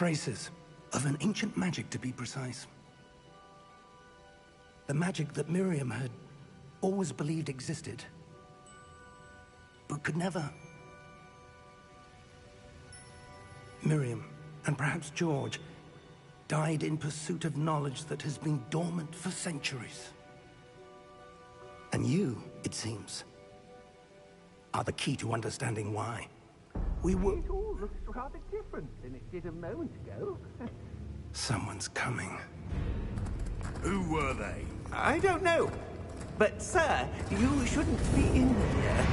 Traces of an ancient magic, to be precise. The magic that Miriam had always believed existed, but could never. Miriam, and perhaps George, died in pursuit of knowledge that has been dormant for centuries. And you, it seems, are the key to understanding why. We were... It all looks rather different than it did a moment ago. Someone's coming. Who were they? I don't know. But, sir, you shouldn't be in here.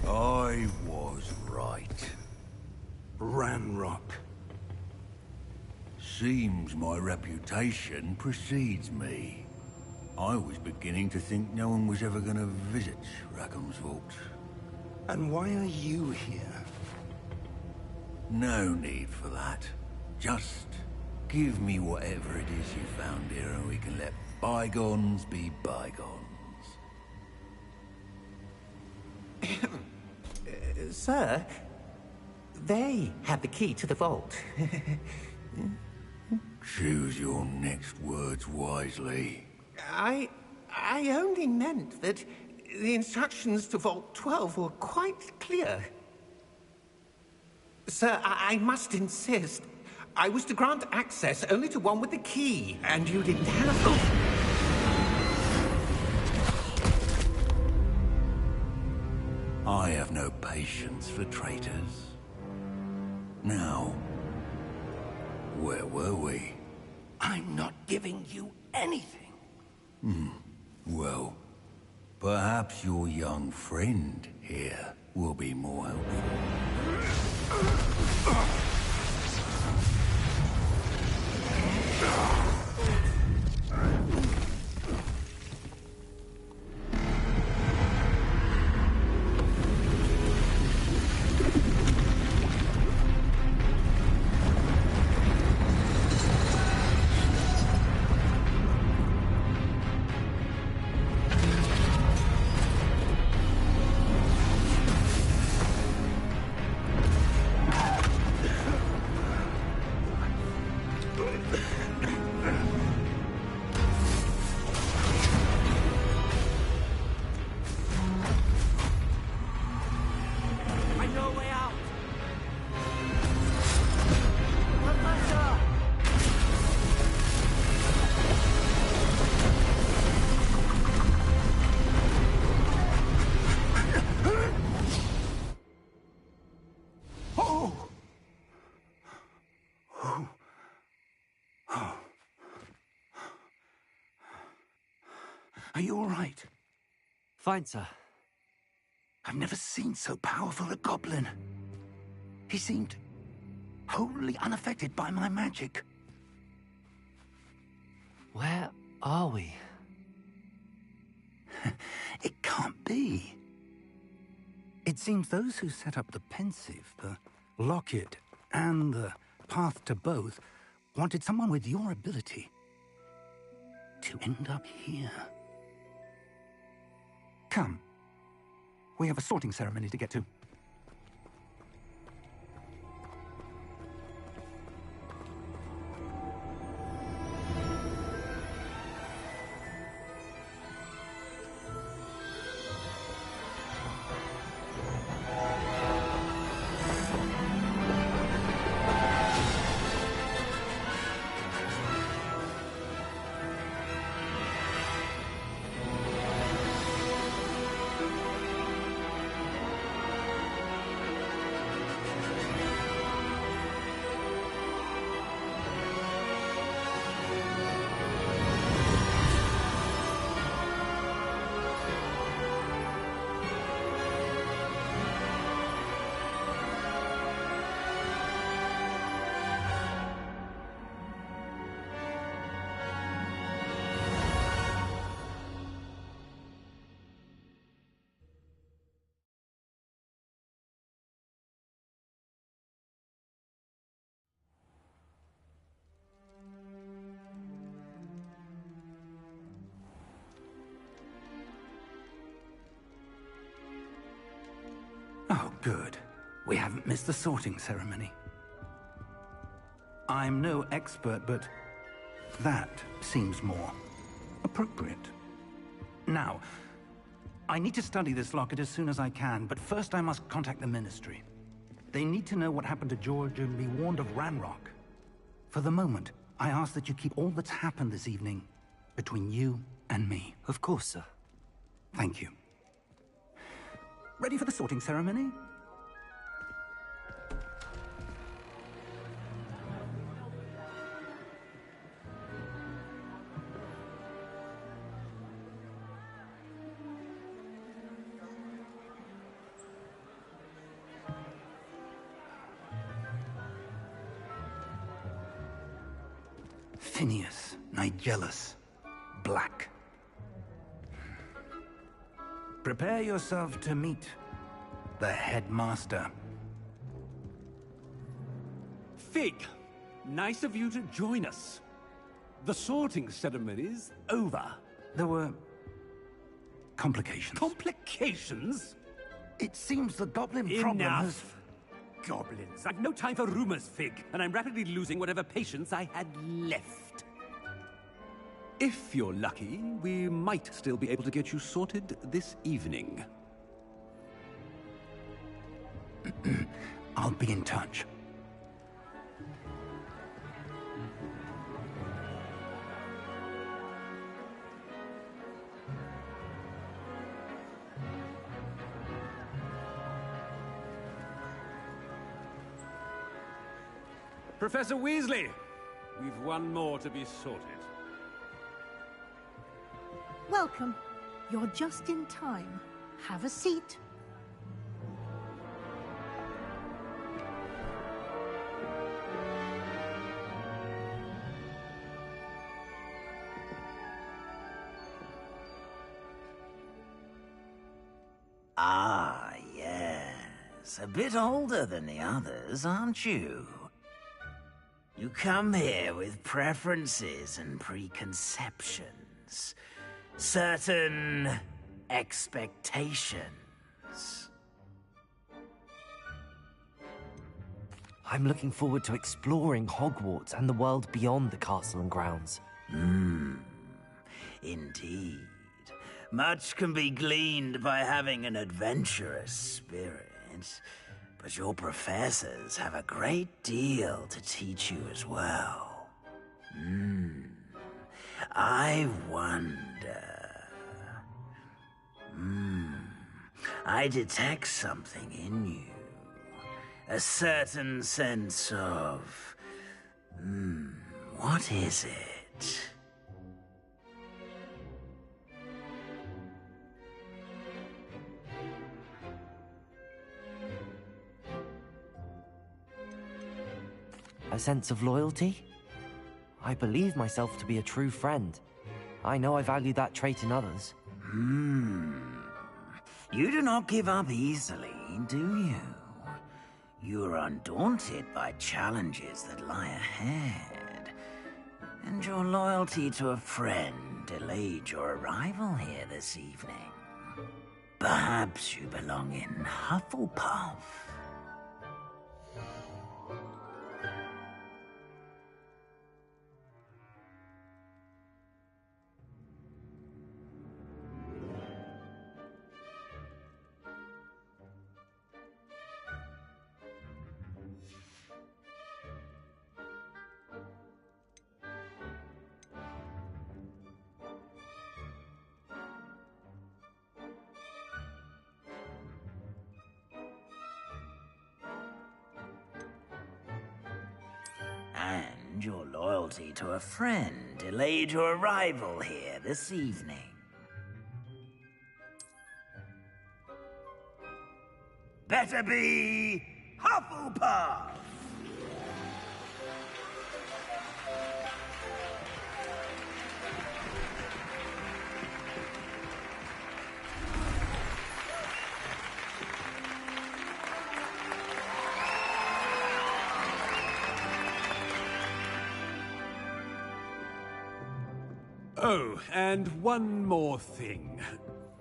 I was right. Ranrock. Seems my reputation precedes me. I was beginning to think no one was ever gonna visit Rackham's vault. And why are you here? No need for that. Just give me whatever it is you found here and we can let bygones be bygones. Sir, they had the key to the vault. Choose your next words wisely. I only meant that the instructions to Vault 12 were quite clear. Sir, I must insist. I was to grant access only to one with the key, and you didn't have... I have no patience for traitors. Now, where were we? I'm not giving you anything. Well, perhaps your young friend here will be more helpful. Are you all right? Fine, sir. I've never seen so powerful a goblin. He seemed wholly unaffected by my magic. Where are we? It can't be. It seems those who set up the pensive, the locket, and the path to both wanted someone with your ability to end up here. Come. We have a sorting ceremony to get to. Oh, good. We haven't missed the sorting ceremony. I'm no expert, but that seems more appropriate. Now, I need to study this locket as soon as I can, but first I must contact the Ministry. They need to know what happened to George and be warned of Ranrock. For the moment, I ask that you keep all that's happened this evening between you and me. Of course, sir. Thank you. Ready for the sorting ceremony? Phineas, Nigellus, Black. Prepare yourself to meet the headmaster. Fig, nice of you to join us. The sorting ceremony's over. There were complications. Complications? It seems the goblin problem has... Enough! Goblins. I've no time for rumors, Fig, and I'm rapidly losing whatever patience I had left. If you're lucky, we might still be able to get you sorted this evening. I'll be in touch. Professor Weasley, we've one more to be sorted. Welcome. You're just in time. Have a seat. Ah, yes. A bit older than the others, aren't you? You come here with preferences and preconceptions. Certain expectations. I'm looking forward to exploring Hogwarts and the world beyond the castle and grounds. Indeed. Much can be gleaned by having an adventurous spirit, but your professors have a great deal to teach you as well. I wonder... I detect something in you. A certain sense of... what is it? A sense of loyalty? I believe myself to be a true friend. I know I value that trait in others. You do not give up easily, do you? You are undaunted by challenges that lie ahead. And your loyalty to a friend delayed your arrival here this evening. Perhaps you belong in Hufflepuff. And your loyalty to a friend delayed your arrival here this evening. Better be Hufflepuff! Oh, and one more thing.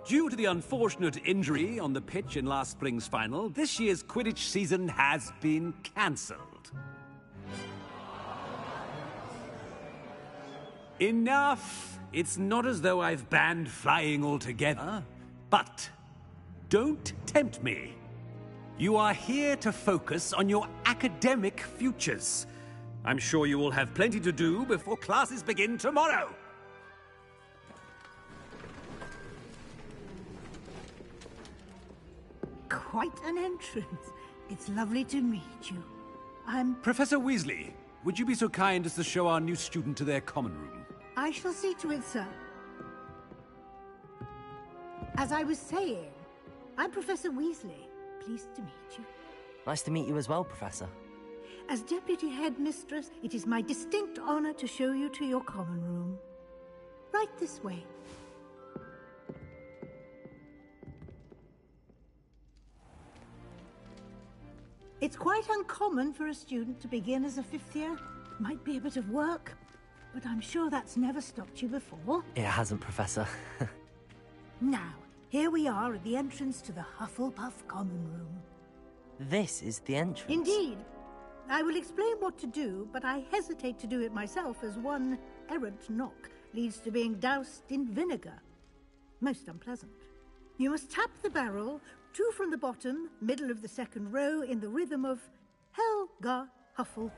Due to the unfortunate injury on the pitch in last spring's final, this year's Quidditch season has been cancelled. Enough! It's not as though I've banned flying altogether, but don't tempt me. You are here to focus on your academic futures. I'm sure you will have plenty to do before classes begin tomorrow. Quite an entrance. It's lovely to meet you. Professor Weasley, would you be so kind as to show our new student to their common room? I shall see to it, sir. As I was saying, I'm Professor Weasley. Pleased to meet you. Nice to meet you as well, Professor. As Deputy Headmistress, it is my distinct honor to show you to your common room. Right this way. It's quite uncommon for a student to begin as a fifth year. Might be a bit of work, but I'm sure that's never stopped you before. It hasn't, Professor. Now, here we are at the entrance to the Hufflepuff common room. This is the entrance. Indeed. I will explain what to do, but I hesitate to do it myself as one errant knock leads to being doused in vinegar. Most unpleasant. You must tap the barrel, 2 from the bottom, middle of the second row, in the rhythm of Helga Hufflepuff.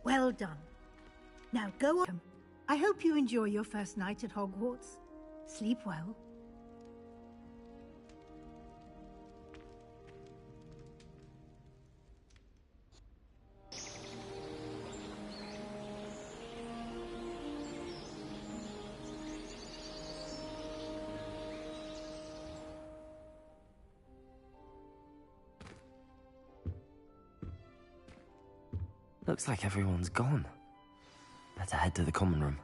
Well done. Now go on. I hope you enjoy your first night at Hogwarts. Sleep well. Looks like everyone's gone. Better head to the common room.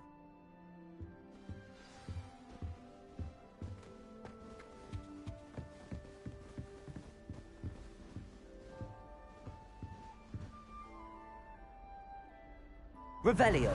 Revelio.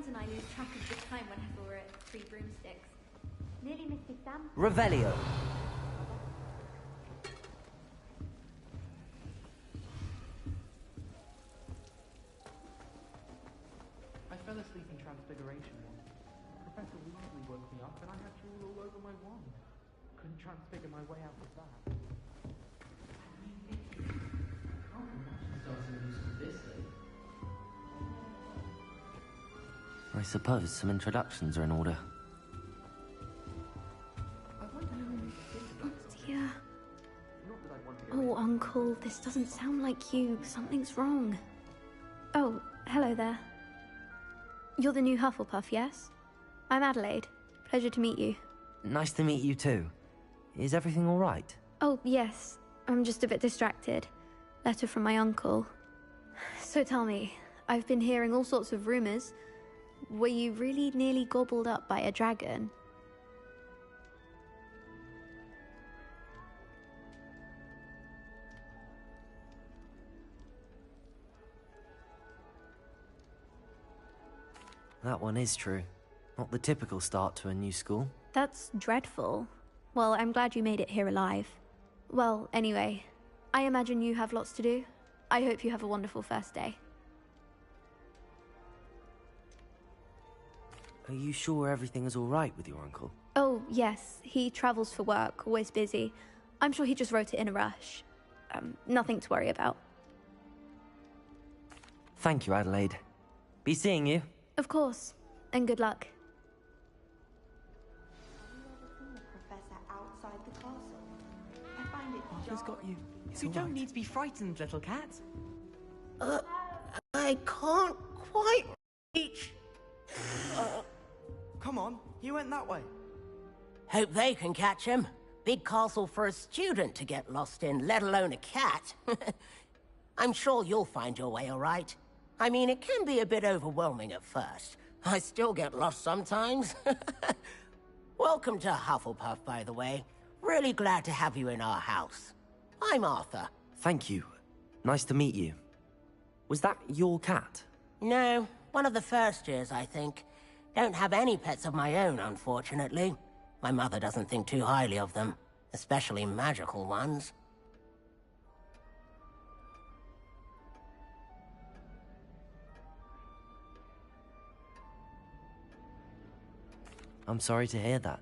And I lose track of the time whenever we're at 3 broomsticks. Nearly missed exam. Revelio. I fell asleep in Transfiguration once. Professor Weasley woke me up and I had drool all over my wand. Couldn't transfigure my way out of that. I suppose some introductions are in order. Dear. Oh, Uncle, this doesn't sound like you. Something's wrong. Oh, hello there. You're the new Hufflepuff, yes? I'm Adelaide. Pleasure to meet you. Nice to meet you too. Is everything all right? Oh, yes. I'm just a bit distracted. Letter from my uncle. So tell me, I've been hearing all sorts of rumors. Were you really nearly gobbled up by a dragon? That one is true. Not the typical start to a new school. That's dreadful. Well, I'm glad you made it here alive. Well, anyway, I imagine you have lots to do. I hope you have a wonderful first day. Are you sure everything is all right with your uncle? Oh, yes. He travels for work, always busy. I'm sure he just wrote it in a rush. Nothing to worry about. Thank you, Adelaide. Be seeing you. Of course. And good luck. Arthur's got you. You don't need to be frightened, little cat. I can't quite reach. Come on, he went that way. Hope they can catch him. Big castle for a student to get lost in, let alone a cat. I'm sure you'll find your way all right. I mean, it can be a bit overwhelming at first. I still get lost sometimes. Welcome to Hufflepuff, by the way. Really glad to have you in our house. I'm Arthur. Thank you. Nice to meet you. Was that your cat? No, one of the first years, I think. Don't have any pets of my own, unfortunately. My mother doesn't think too highly of them, especially magical ones. I'm sorry to hear that.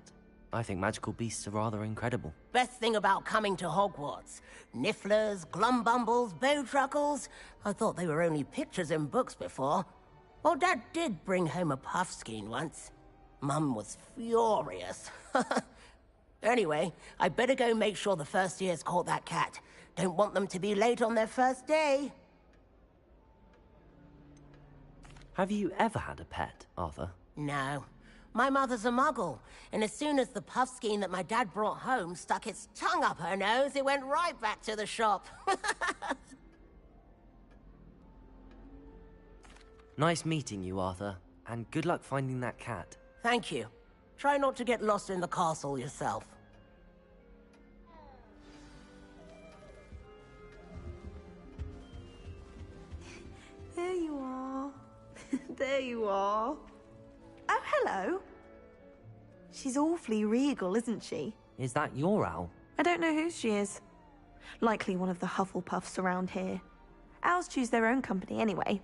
I think magical beasts are rather incredible. Best thing about coming to Hogwarts. Nifflers, glumbumbles, bowtruckles. I thought they were only pictures in books before. Well, Dad did bring home a puffskein once. Mum was furious. Anyway, I better go make sure the first years caught that cat. Don't want them to be late on their first day. Have you ever had a pet, Arthur? No. My mother's a muggle, and as soon as the puffskein that my dad brought home stuck its tongue up her nose, it went right back to the shop. Nice meeting you, Arthur, and good luck finding that cat. Thank you. Try not to get lost in the castle yourself. There you are. There you are. Oh, hello. She's awfully regal, isn't she? Is that your owl? I don't know whose she is. Likely one of the Hufflepuffs around here. Owls choose their own company anyway.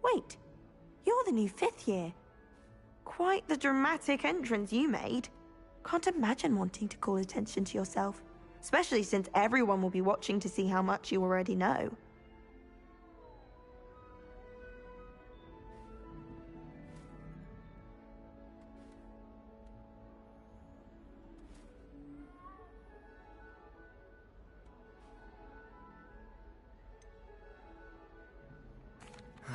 Wait, you're the new 5th year. Quite the dramatic entrance you made. Can't imagine wanting to call attention to yourself, especially since everyone will be watching to see how much you already know.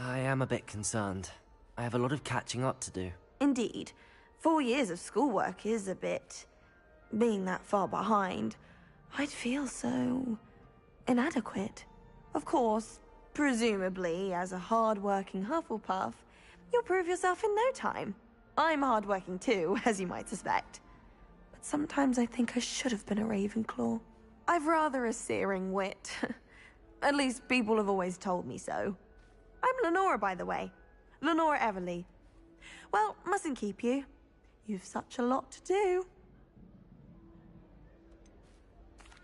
I am a bit concerned. I have a lot of catching up to do. Indeed. 4 years of schoolwork is a bit... being that far behind. I'd feel so... inadequate. Of course, presumably, as a hard-working Hufflepuff, you'll prove yourself in no time. I'm hard-working too, as you might suspect. But sometimes I think I should have been a Ravenclaw. I've rather a searing wit. At least people have always told me so. I'm Lenora, by the way. Lenora Everly. Well, mustn't keep you. You've such a lot to do.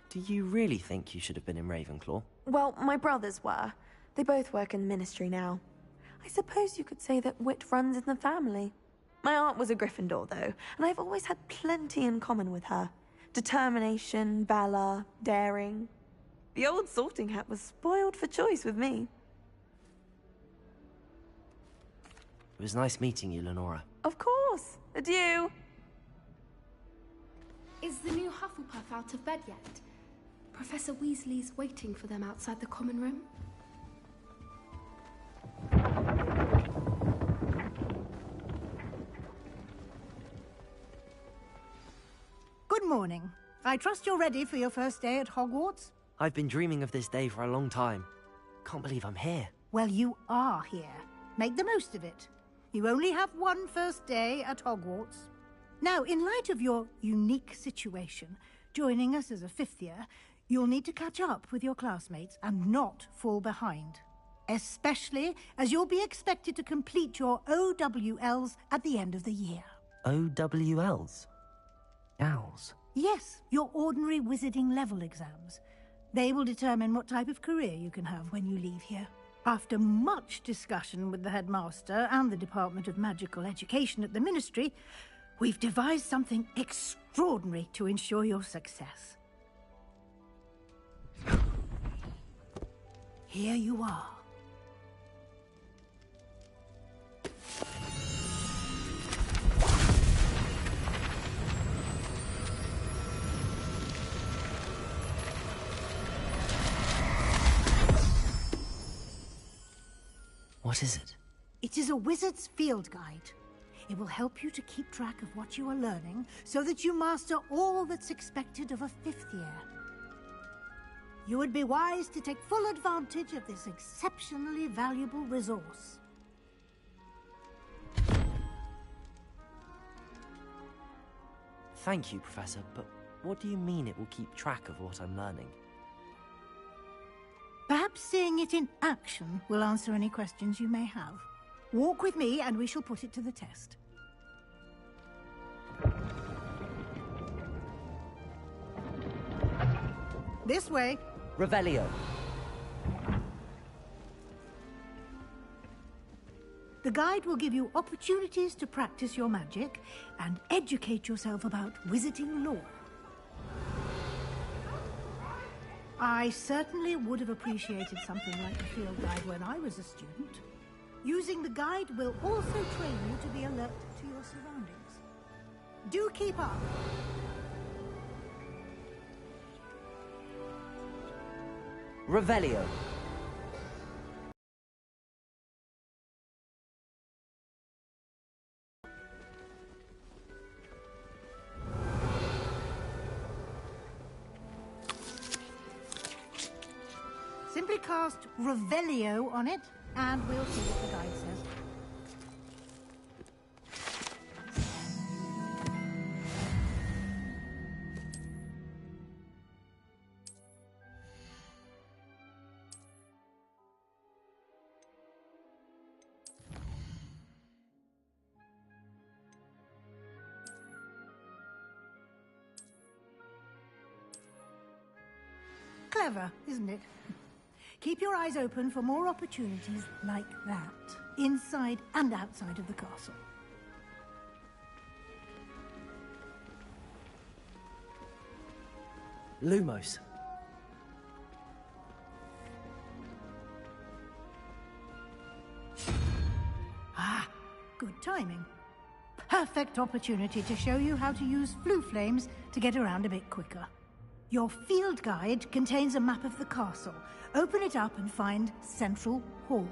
Do you really think you should have been in Ravenclaw? Well, my brothers were. They both work in the ministry now. I suppose you could say that wit runs in the family. My aunt was a Gryffindor, though, and I've always had plenty in common with her. Determination, valor, daring. The old sorting hat was spoiled for choice with me. It was nice meeting you, Lenora. Of course. Adieu. Is the new Hufflepuff out of bed yet? Professor Weasley's waiting for them outside the common room. Good morning. I trust you're ready for your first day at Hogwarts? I've been dreaming of this day for a long time. Can't believe I'm here. Well, you are here. Make the most of it. You only have one first day at Hogwarts. Now, in light of your unique situation, joining us as a 5th year, you'll need to catch up with your classmates and not fall behind. Especially as you'll be expected to complete your OWLs at the end of the year. OWLs? Owls? Yes, your ordinary wizarding level exams. They will determine what type of career you can have when you leave here. After much discussion with the headmaster and the Department of Magical Education at the Ministry, we've devised something extraordinary to ensure your success. Here you are. What is it? It is a wizard's field guide. It will help you to keep track of what you are learning so that you master all that's expected of a 5th year. You would be wise to take full advantage of this exceptionally valuable resource. Thank you, Professor, but what do you mean it will keep track of what I'm learning? Perhaps seeing it in action will answer any questions you may have. Walk with me and we shall put it to the test. This way. Revelio. The guide will give you opportunities to practice your magic and educate yourself about wizarding lore. I certainly would have appreciated something like a field guide when I was a student. Using the guide will also train you to be alert to your surroundings. Do keep up. Revelio. Simply cast Revelio on it, and we'll see what the guide says. Clever, isn't it? Keep your eyes open for more opportunities like that, inside and outside of the castle. Lumos. Ah, good timing. Perfect opportunity to show you how to use flue flames to get around a bit quicker. Your field guide contains a map of the castle. Open it up and find Central Hall.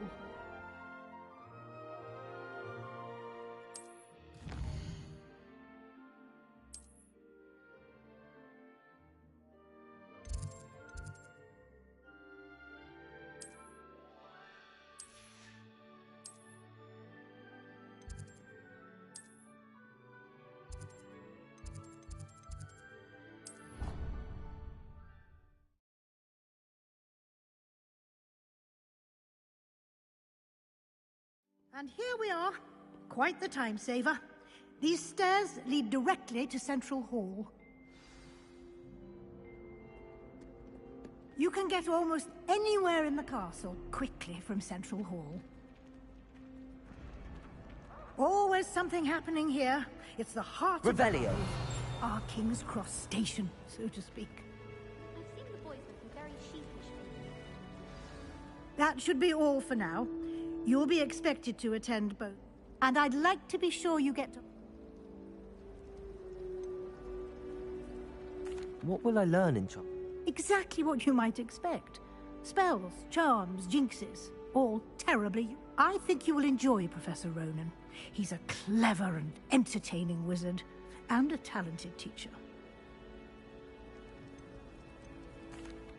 And here we are. Quite the time saver. These stairs lead directly to Central Hall. You can get almost anywhere in the castle quickly from Central Hall. Always something happening here. It's the heart Revelio. of our King's Cross station, so to speak. I've seen the boys looking very sheepish. That should be all for now. You'll be expected to attend both. And I'd like to be sure you get to... What will I learn in Exactly what you might expect. Spells, charms, jinxes. All terribly... I think you will enjoy Professor Ronan. He's a clever and entertaining wizard. And a talented teacher.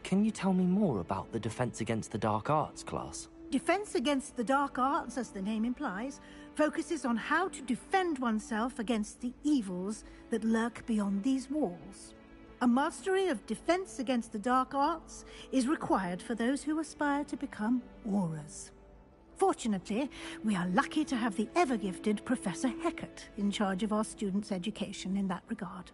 Can you tell me more about the Defense Against the Dark Arts class? Defense Against the Dark Arts, as the name implies, focuses on how to defend oneself against the evils that lurk beyond these walls. A mastery of Defense Against the Dark Arts is required for those who aspire to become Aurors. Fortunately, we are lucky to have the ever-gifted Professor Hecat in charge of our students' education in that regard.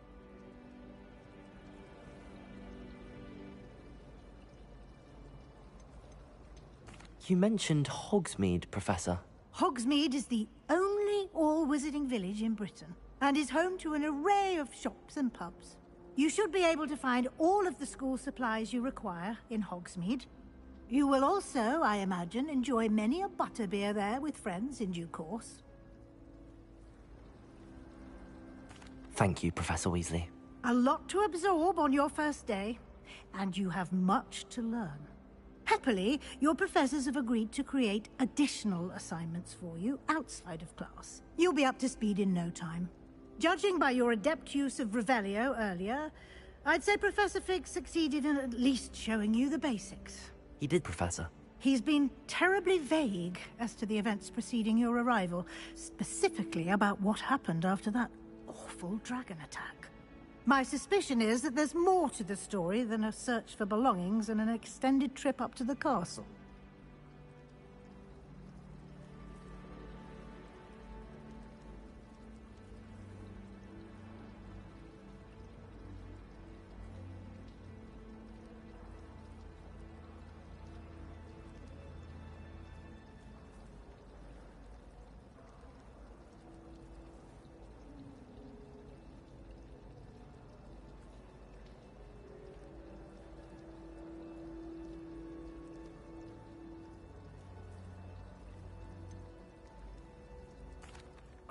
You mentioned Hogsmeade, Professor. Hogsmeade is the only all-wizarding village in Britain, and is home to an array of shops and pubs. You should be able to find all of the school supplies you require in Hogsmeade. You will also, I imagine, enjoy many a butterbeer there with friends in due course. Thank you, Professor Weasley. A lot to absorb on your first day, and you have much to learn. Happily, your professors have agreed to create additional assignments for you outside of class. You'll be up to speed in no time. Judging by your adept use of Revelio earlier, I'd say Professor Fig succeeded in at least showing you the basics. He did, Professor. He's been terribly vague as to the events preceding your arrival, specifically about what happened after that awful dragon attack. My suspicion is that there's more to the story than a search for belongings and an extended trip up to the castle.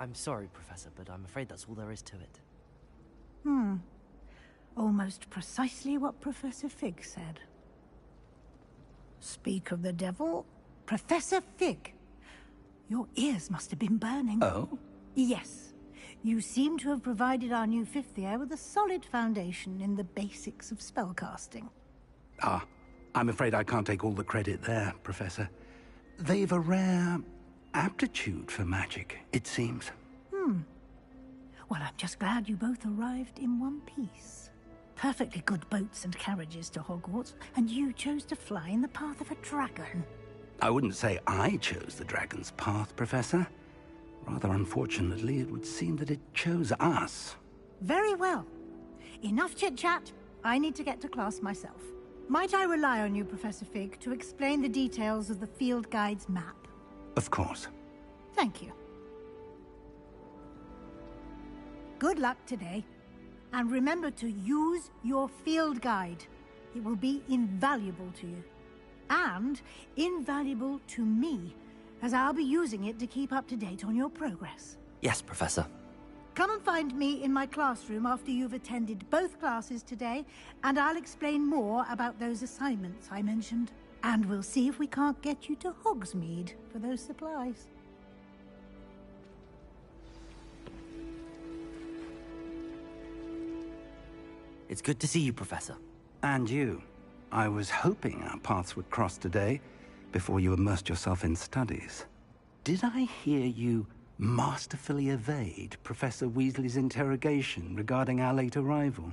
I'm sorry, Professor, but I'm afraid that's all there is to it. Almost precisely what Professor Fig said. Speak of the devil, Professor Fig. Your ears must have been burning. Oh? Yes. You seem to have provided our new fifth year with a solid foundation in the basics of spellcasting. Ah, I'm afraid I can't take all the credit there, Professor. They've a rare aptitude for magic, it seems. Well, I'm just glad you both arrived in one piece. Perfectly good boats and carriages to Hogwarts, and you chose to fly in the path of a dragon. I wouldn't say I chose the dragon's path, Professor. Rather unfortunately, it would seem that it chose us. Very well. Enough chit-chat. I need to get to class myself. Might I rely on you, Professor Fig, to explain the details of the field guide's map? Of course. Thank you. Good luck today. And remember to use your field guide. It will be invaluable to you. And invaluable to me, as I'll be using it to keep up to date on your progress. Yes, Professor. Come and find me in my classroom after you've attended both classes today, and I'll explain more about those assignments I mentioned. And we'll see if we can't get you to Hogsmeade for those supplies. It's good to see you, Professor. And you. I was hoping our paths would cross today, before you immersed yourself in studies. Did I hear you masterfully evade Professor Weasley's interrogation regarding our late arrival?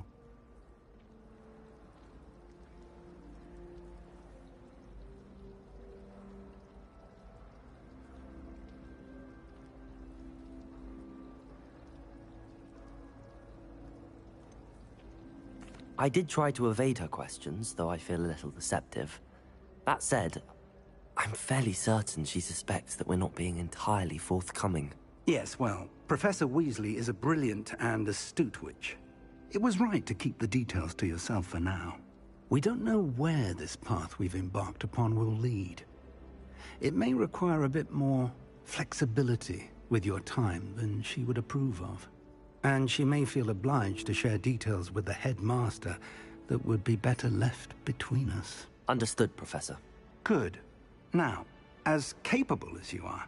I did try to evade her questions, though I feel a little deceptive. That said, I'm fairly certain she suspects that we're not being entirely forthcoming. Yes, well, Professor Weasley is a brilliant and astute witch. It was right to keep the details to yourself for now. We don't know where this path we've embarked upon will lead. It may require a bit more flexibility with your time than she would approve of. And she may feel obliged to share details with the headmaster that would be better left between us. Understood, Professor. Good. Now, as capable as you are,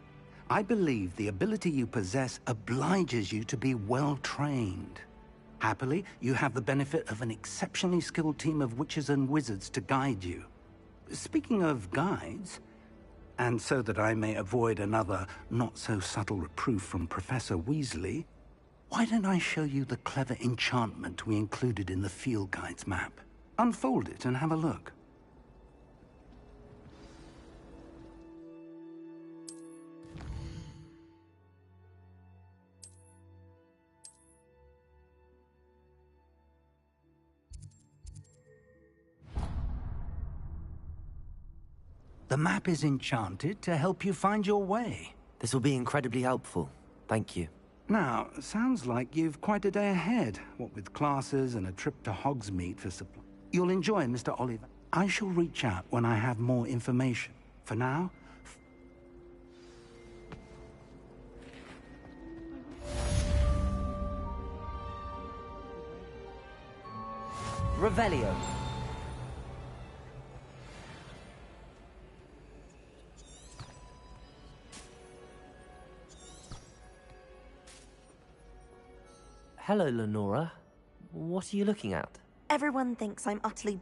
I believe the ability you possess obliges you to be well-trained. Happily, you have the benefit of an exceptionally skilled team of witches and wizards to guide you. Speaking of guides, and so that I may avoid another not-so-subtle reproof from Professor Weasley, why don't I show you the clever enchantment we included in the field guide's map? Unfold it and have a look. The map is enchanted to help you find your way. This will be incredibly helpful. Thank you. Now, sounds like you've quite a day ahead, what with classes and a trip to Hogsmeade for supply. You'll enjoy, Mr. Oliver. I shall reach out when I have more information. For now... Revelio. Hello, Lenora. What are you looking at? Everyone thinks I'm utterly...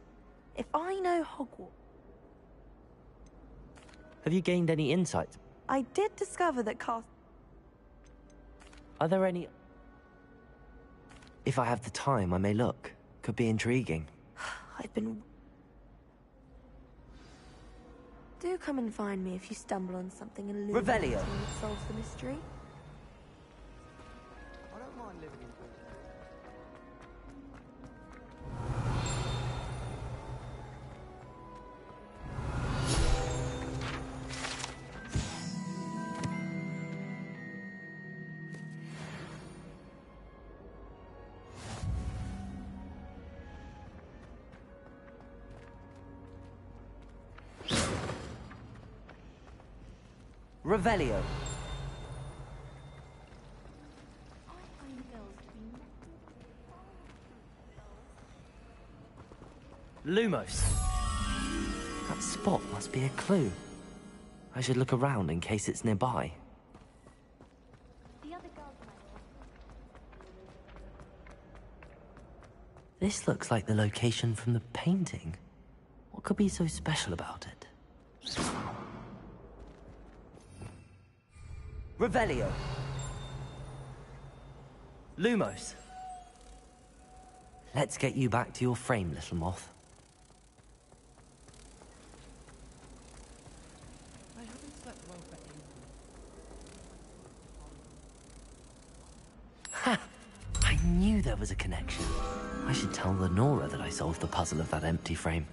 If I know Hogwarts... Have you gained any insight? I did discover that Are there any... If I have the time, I may look. Could be intriguing. I've been... Do come and find me if you stumble on something illuminating Revelio. that solves the mystery. I don't mind living in Revelio. Lumos. That spot must be a clue. I should look around in case it's nearby. This looks like the location from the painting. What could be so special about it? Revelio. Lumos. Let's get you back to your frame, little moth. I haven't slept well for ages. Ha! I knew there was a connection. I should tell Lenora that I solved the puzzle of that empty frame.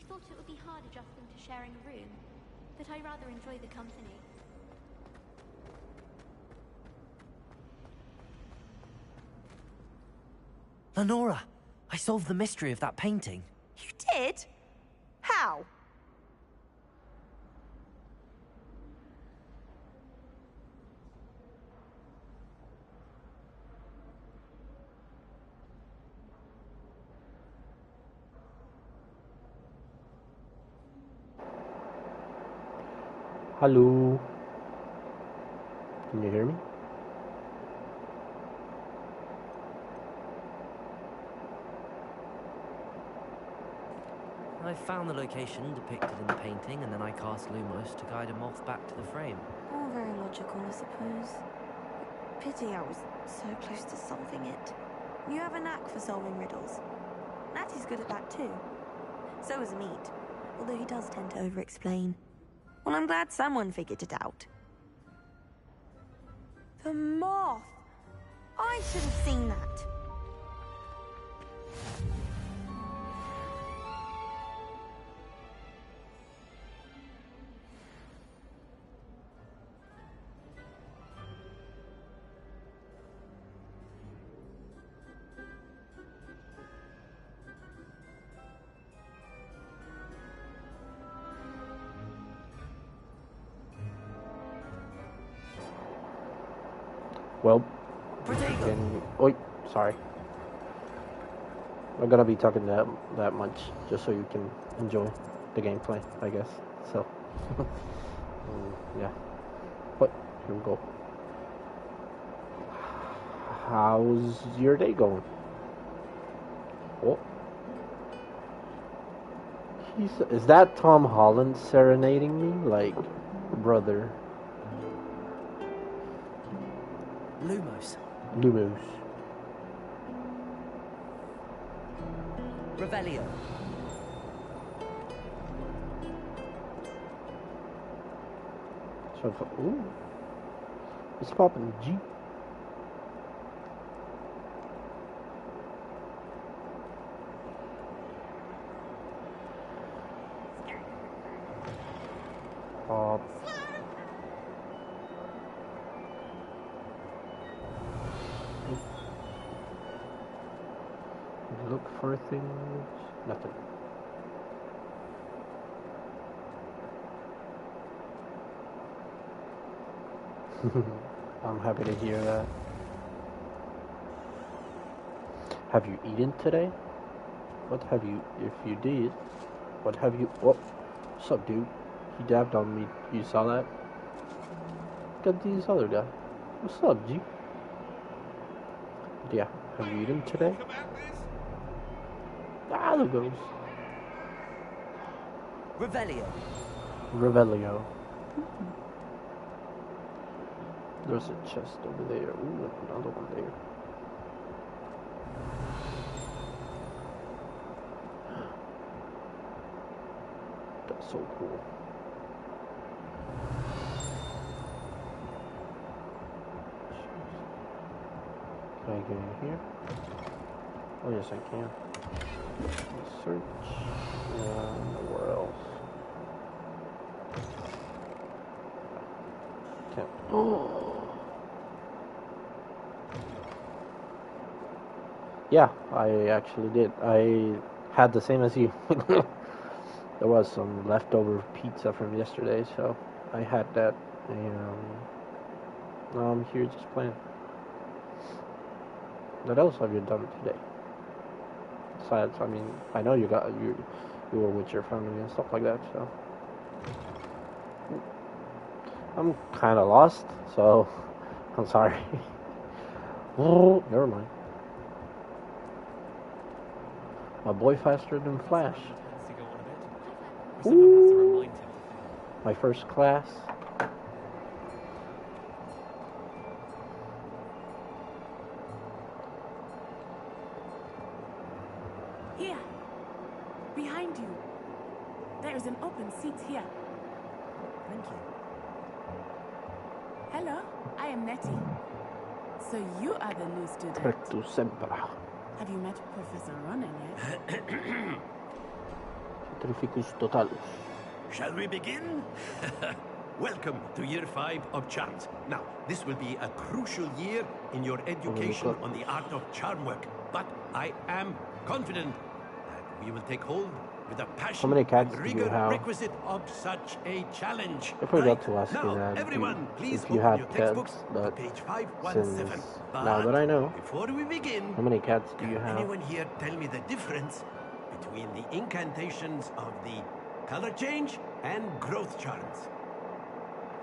Thought it would be hard adjusting to sharing a room, but I rather enjoy the company. Lenora, I solved the mystery of that painting. You did? How? Hallo. Can you hear me? I found the location depicted in the painting, and then I cast Lumos to guide him off back to the frame. All very logical, I suppose. Pity I was so close to solving it. You have a knack for solving riddles. Natty's good at that too. So is Yeet, although he does tend to over-explain. Well, I'm glad someone figured it out. The moth! I should have seen that. Well, again, oi, sorry. I'm gonna be talking that much just so you can enjoy the gameplay, I guess. So, yeah. But here we go. How's your day going? Oh, is that Tom Holland serenading me? Like, brother. Lumos. Lumos. Revelio. So, ooh. It's popping, G. Look for things. Nothing. I'm happy to hear that. Have you eaten today? What have you, if you did, what have you, oh, what's up, dude? He dabbed on me, you saw that? Got this other guy. What's up, G? Yeah, have you eaten today? Ah, there goes. Revelio. Revelio. There's a chest over there. Ooh, another one there. That's so cool. Can I get in here? Oh yes, I can. Search. Nowhere else. Can't. Oh. Yeah, I actually did. I had the same as you. There was some leftover pizza from yesterday, so I had that. And now I'm here just playing. What else have you done today? Besides, I mean, I know you were with your family and stuff like that, so I'm kind of lost. So I'm sorry. Oh, never mind. My boy faster than Flash. Ooh. My first class. Here, behind you. There is an open seat here. Thank you. Hello, I am Nettie. So you are the new student. Rectus Sempra. Have you met Professor Ronan yet? Sacrificus totalus. Shall we begin? Welcome to Year 5 of Charms. Now, this will be a crucial year in your education on the art of charm work. But I am confident that we will take hold with the passion and rigor requisite of such a challenge. I forgot to ask now, you that everyone, please if you open had your cats, textbooks but to page 517. since now that I know, before we begin, how many cats do you can have? anyone here tell me the difference between the incantations of the color change and growth charms?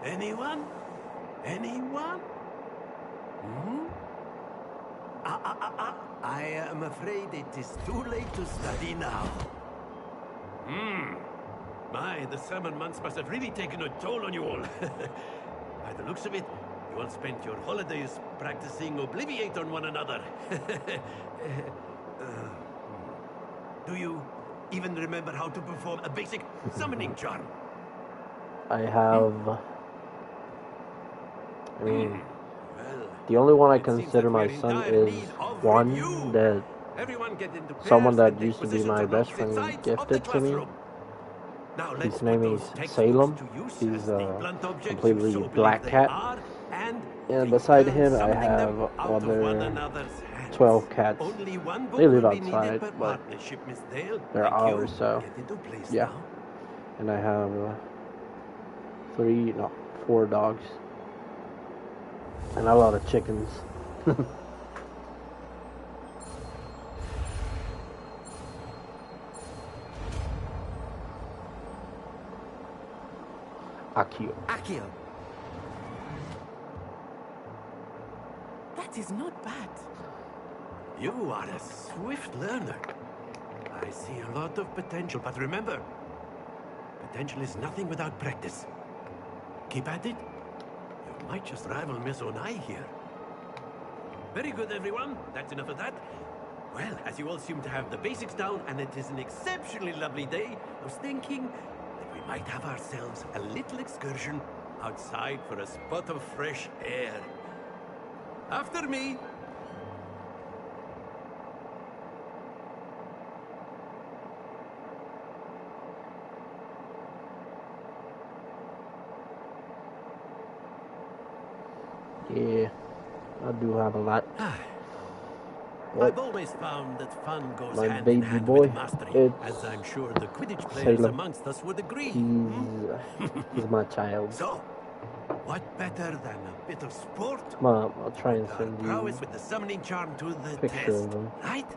Anyone? Anyone? Hmm? I am afraid it is too late to study now. My, the summer months must have really taken a toll on you all. By the looks of it, you all spent your holidays practicing Obliviate on one another. Do you even remember how to perform a basic summoning charm? I have... I mean, the only one I consider my son is one that someone that used to be my best friend gifted to me. His name is Salem. He's a completely black cat. And beside him, I have other 12 cats. They live outside, but they're ours, so yeah. And I have 4 dogs. And a lot of chickens. Akio. Akio. That is not bad. You are a swift learner. I see a lot of potential, but remember, potential is nothing without practice. Keep at it. You might just rival Miss Onai here. Very good, everyone. That's enough of that. Well, as you all seem to have the basics down, and it is an exceptionally lovely day, I was thinking that we might have ourselves a little excursion outside for a spot of fresh air. After me. Yeah, I do have a lot. I've always found that fun goes my hand baby in hand boy, with mastery, as I'm sure the Quidditch players Salem. amongst us would agree. He's my child. So, what better than a bit of sport? Mom, I'll try and send you Prowess with the summoning charm to the a picture test, of him. right?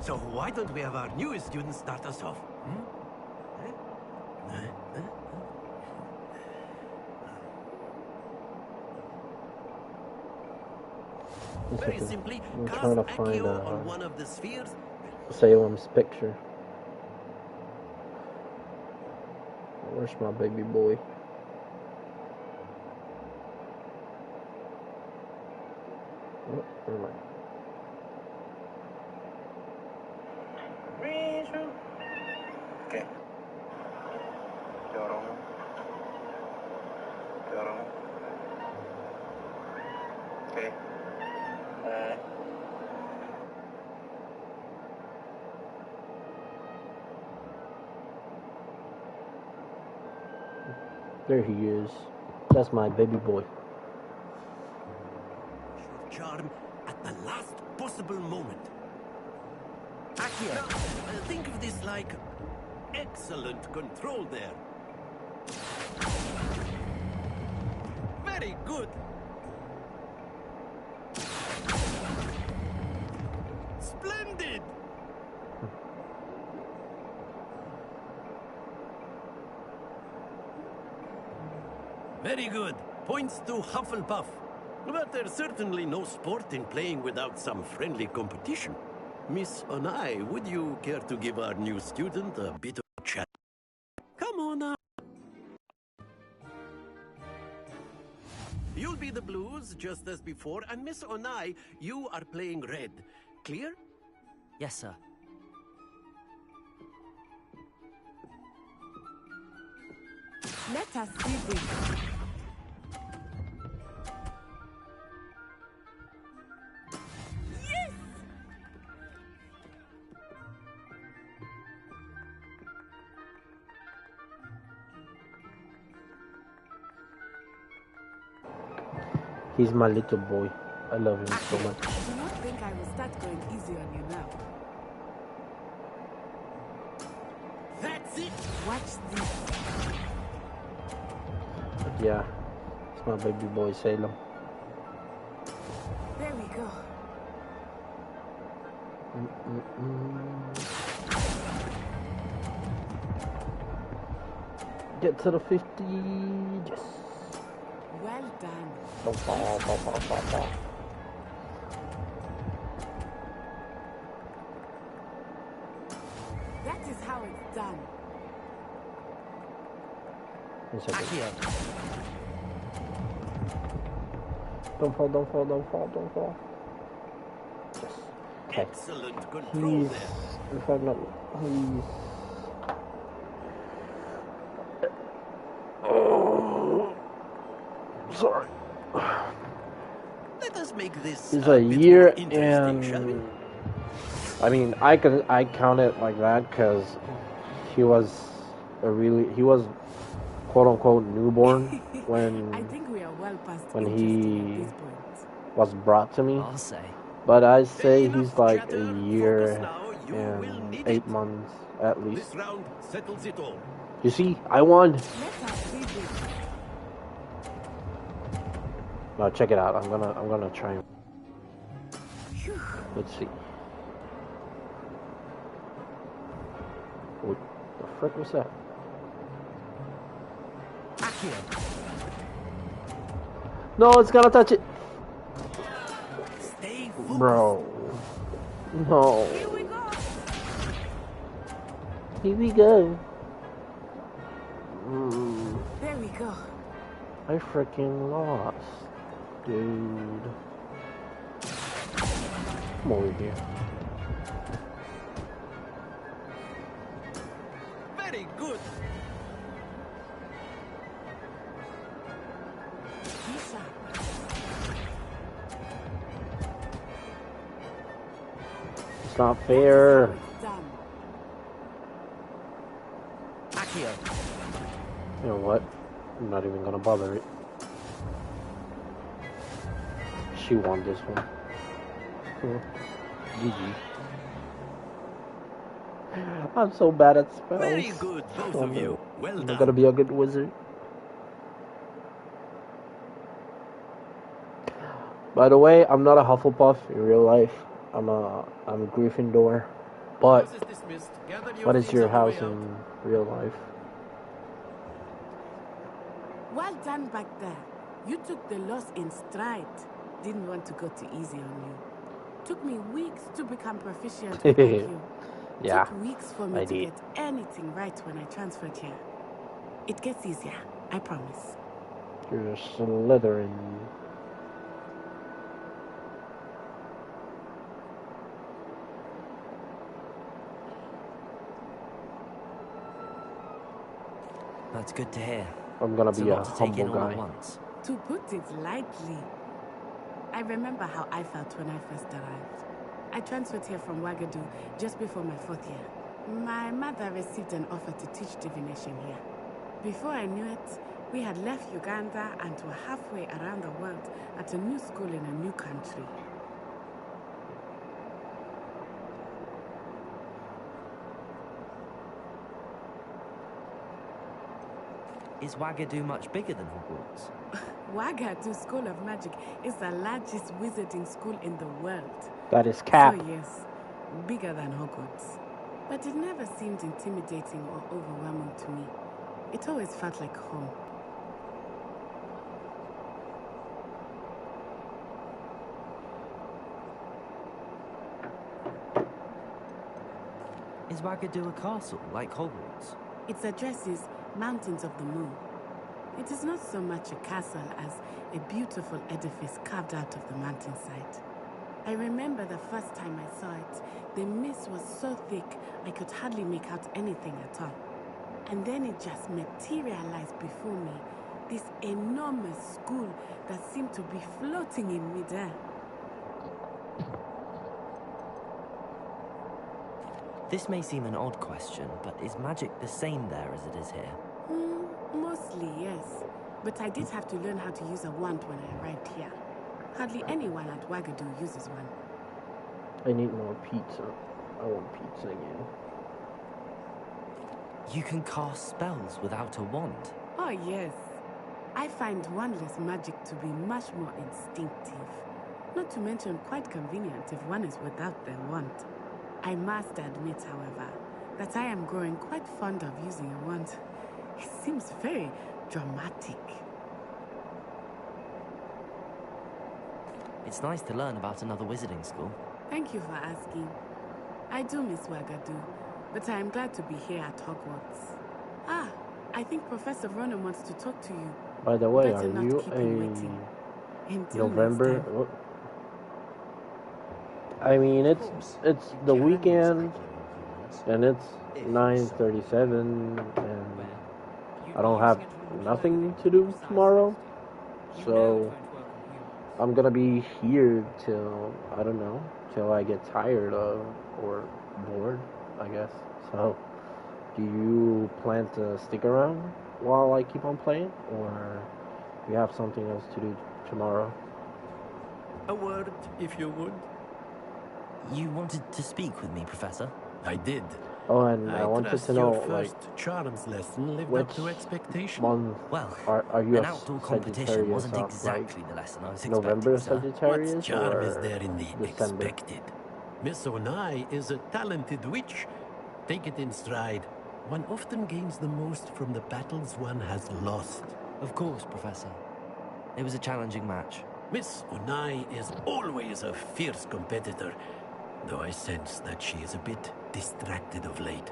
So why don't we have our newest student start us off? Very simply, I'm cast trying to find Accio on one of the spheres. Salem's picture. Where's my baby boy? Oh, never mind. ¿Qué? Llorón. Llorón. ¿Qué? There he is. That's my baby boy. Charm at the last possible moment. Accio, now, think of this like excellent control there. Very good. Splendid. Very good. Points to Hufflepuff. But there's certainly no sport in playing without some friendly competition. Miss Onai, would you care to give our new student a bit of a chat? Come on now. You'll be the blues, just as before, and Miss Onai, you are playing red. Clear? Yes, sir. Let us see this. Yes! He's my little boy. I love him so much. I do not think I will start going easy on you now. That's it! Watch this. But yeah, it's my baby boy Salem. Get to the 50. Yes. Well done. Don't fall, fall, fall, fall, fall. That is how it's done. Don't fall, don't fall, don't fall, don't fall. Yes. Okay. Excellent control Please. there. If I'm not, please. Oh. Sorry. Let us make this It's a a bit year more interesting, shall we? and I mean I count it like that because he was quote unquote newborn when I think we are well past when interesting at he this point. was brought to me. I'll say. But I say he's like a year and 8 months at least. This round settles it all. You see, I won. Now check it out. I'm gonna try. Let's see. What the frick was that? No, it's gonna touch it. Stay Bro. No. Here we go. Here we go. There we go. I freaking lost. Dude. Come over here. Very good. It's not fair. You know what? I'm not even gonna bother it. She won this one. GG. I'm so bad at spells. Very good, both of you. Well I'm done. gonna be a good wizard. By the way, I'm not a Hufflepuff in real life. I'm Gryffindor. But what is your house in real life? Well done back there. You took the loss in stride. Didn't want to go too easy on you. Took me weeks to become proficient with you. Yeah, Took weeks for me I to did. get anything right when I transferred here. It gets easier, I promise. You're a Slytherin. That's good to hear. I'm gonna It's be a lot to take humble in all guy. at once. To put it lightly, I remember how I felt when I first arrived. I transferred here from Wagadu just before my 4th year. My mother received an offer to teach divination here. Before I knew it, we had left Uganda and were halfway around the world at a new school in a new country. Is Wagadu much bigger than Hogwarts? Wagadu School of Magic is the largest wizarding school in the world. That is cap. So yes, bigger than Hogwarts. But it never seemed intimidating or overwhelming to me. It always felt like home. Is Wagadu a castle, like Hogwarts? Its address is Mountains of the Moon. It is not so much a castle as a beautiful edifice carved out of the mountainside. I remember the first time I saw it, the mist was so thick I could hardly make out anything at all. And then it just materialized before me, this enormous school that seemed to be floating in midair. This may seem an odd question, but is magic the same there as it is here? Mostly, yes. But I did have to learn how to use a wand when I arrived here. Hardly anyone at Wagadu uses one. I need more pizza. I want pizza again. You can cast spells without a wand. Oh, yes. I find wandless magic to be much more instinctive. Not to mention quite convenient if one is without their wand. I must admit, however, that I am growing quite fond of using a wand. He seems very dramatic. It's nice to learn about another wizarding school. Thank you for asking. I do miss Wagadu, but I am glad to be here at Hogwarts. Ah, I think Professor Ronan wants to talk to you. By the way, Better are not you keep him waiting. Until November? next time. I mean, it's the weekend, and it's 9:37, and I don't have nothing to do tomorrow, so I'm gonna be here till, I don't know, till I get tired of or bored, I guess. So, do you plan to stick around while I keep on playing, or you have something else to do tomorrow? A word, if you would. You wanted to speak with me, Professor? I did. Oh, and I wanted to know, your like, first charms lesson lived which up to expectation. month Well, are you an a outdoor competition Sagittarius wasn't of, exactly like, the lesson I was November expecting, sir. Sagittarius What charm or is there in the December? expected? Miss Onai is a talented witch. Take it in stride. One often gains the most from the battles one has lost. Of course, Professor. It was a challenging match. Miss Onai is always a fierce competitor, though I sense that she is a bit distracted of late.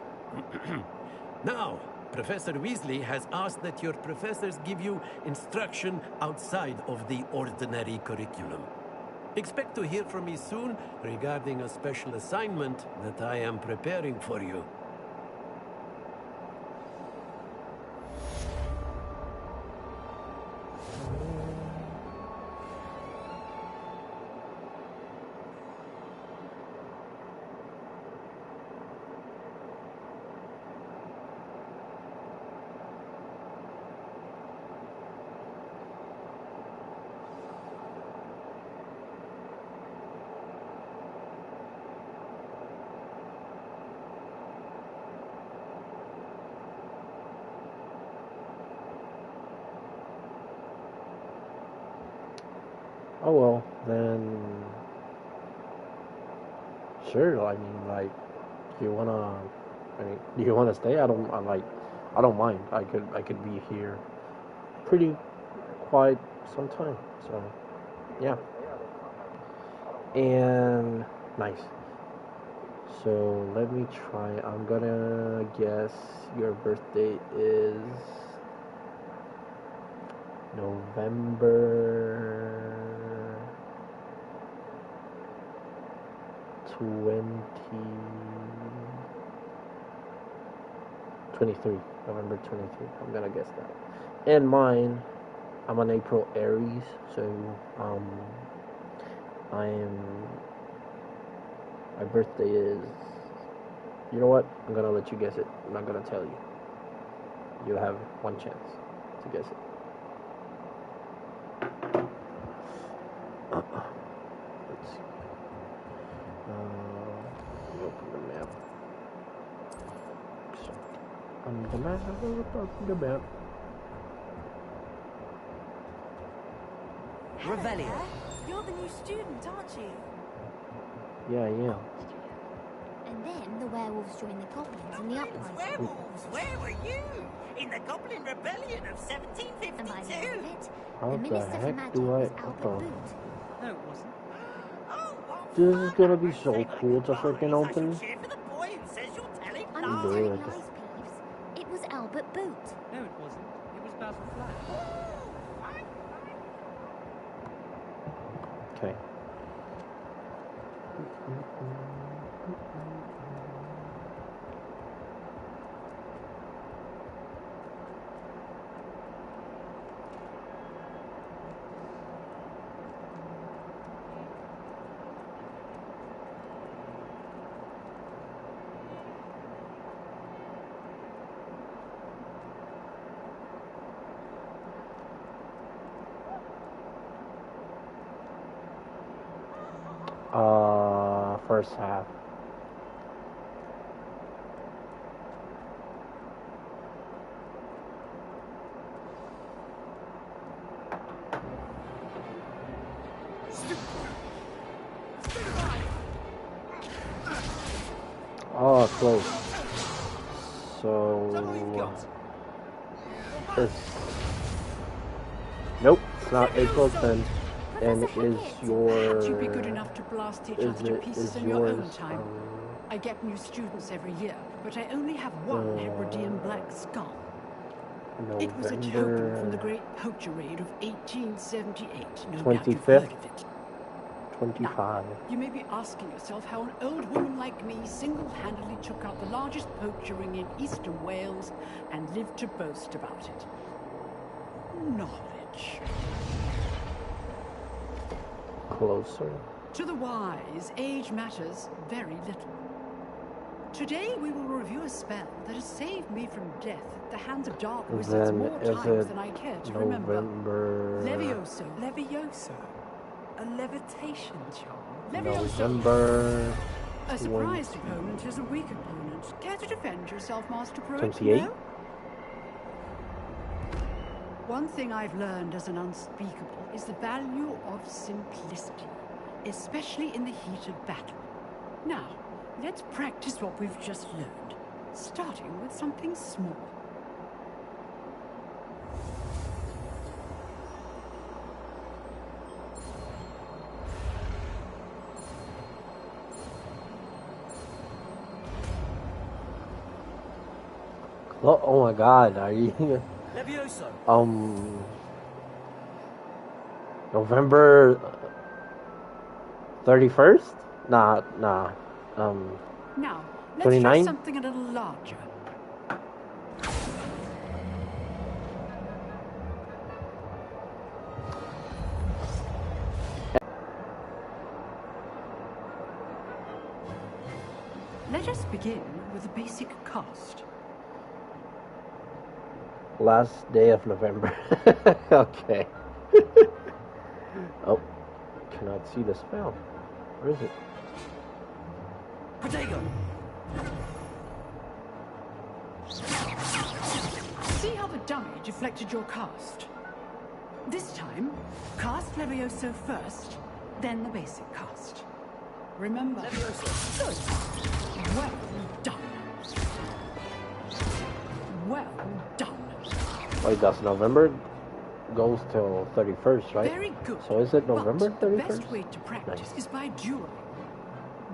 Now, Professor Weasley has asked that your professors give you instruction outside of the ordinary curriculum. Expect to hear from me soon regarding a special assignment that I am preparing for you. Oh well, then sure. I mean, like, do you wanna stay? I don't mind. I could be here pretty quiet sometime. So, yeah. And nice. So let me try. I'm gonna guess your birthday is November 23. November 23. I'm gonna guess that. And mine, I'm an April Aries, so my birthday is, you know what? I'm gonna let you guess it. I'm not gonna tell you. You have one chance to guess it. Let's see. Let me open the map. So, open the map. Revelio. You're the new student, aren't you? Yeah, I am. And then the werewolves joined the goblins in the uprising. Werewolves, where were you? In the Goblin Rebellion of 1752? And by the end of it, How the the Minister for heck Magic do I? was Albert Boot. No, it wasn't. This is gonna be so cool to freaking open. Cheer for the boy who says you're telling I'm lies. not Good. telling lies, Peeves. It was Albert Boot. No, it wasn't. It was Basil Flash. Okay. First half. Oh, close. So Nope, it's not April 10th. And is your... You'd be good enough to blast each other to pieces in your own time. I get new students every year, but I only have one Hebridean black skull. It was a token from the great poacher raid of 1878. No doubt you've heard of it. 25. Now, you may be asking yourself how an old woman like me single-handedly took out the largest poacher ring in eastern Wales and lived to boast about it. Knowledge. Closer. To the wise, age matters very little. Today we will review a spell that has saved me from death at the hands of dark wizards more times than I care to remember. Levioso. Levioso? A levitation charm? November. A surprised opponent is a weak opponent. Care to defend yourself, Master Pro? 28. No? One thing I've learned as an unspeakable is the value of simplicity, especially in the heat of battle. Now, let's practice what we've just learned, starting with something small. Oh my God, are you... Levioso. November 31st? Nah. Now, let's 29? try something a little larger. Let us begin with a basic cast. Last day of November. Okay. Oh, cannot see the spell. Where is it? Potato. See how the dummy deflected your cast? This time, cast Levioso first, then the basic cast. Remember? Levioso. Good. Well done. Well done. Wait, that's November? Goes till 31st, right? Very good. So is it November 31st? The best way to practice is by dueling.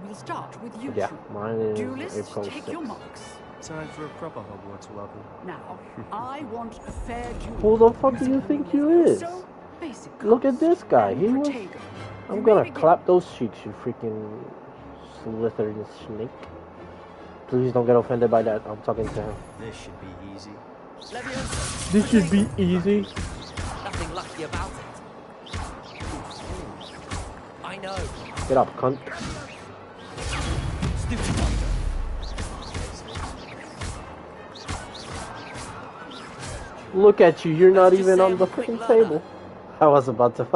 We'll start with you Yeah, two. mine is Duelists, April take 6th. your marks. Time for a proper Hogwarts welcome. Now, I want a fair duel. Who the fuck do you think you is? So, basic Look at this guy. He was... Protego. I'm gonna clap those cheeks, you freaking slithering snake. Please don't get offended by that. I'm talking to him. This should be easy. Levioso. This should be easy. Nothing lucky about it. I know. Get up, cunt. Stupid one. Look at you. You're not even on the freaking table. I was about to...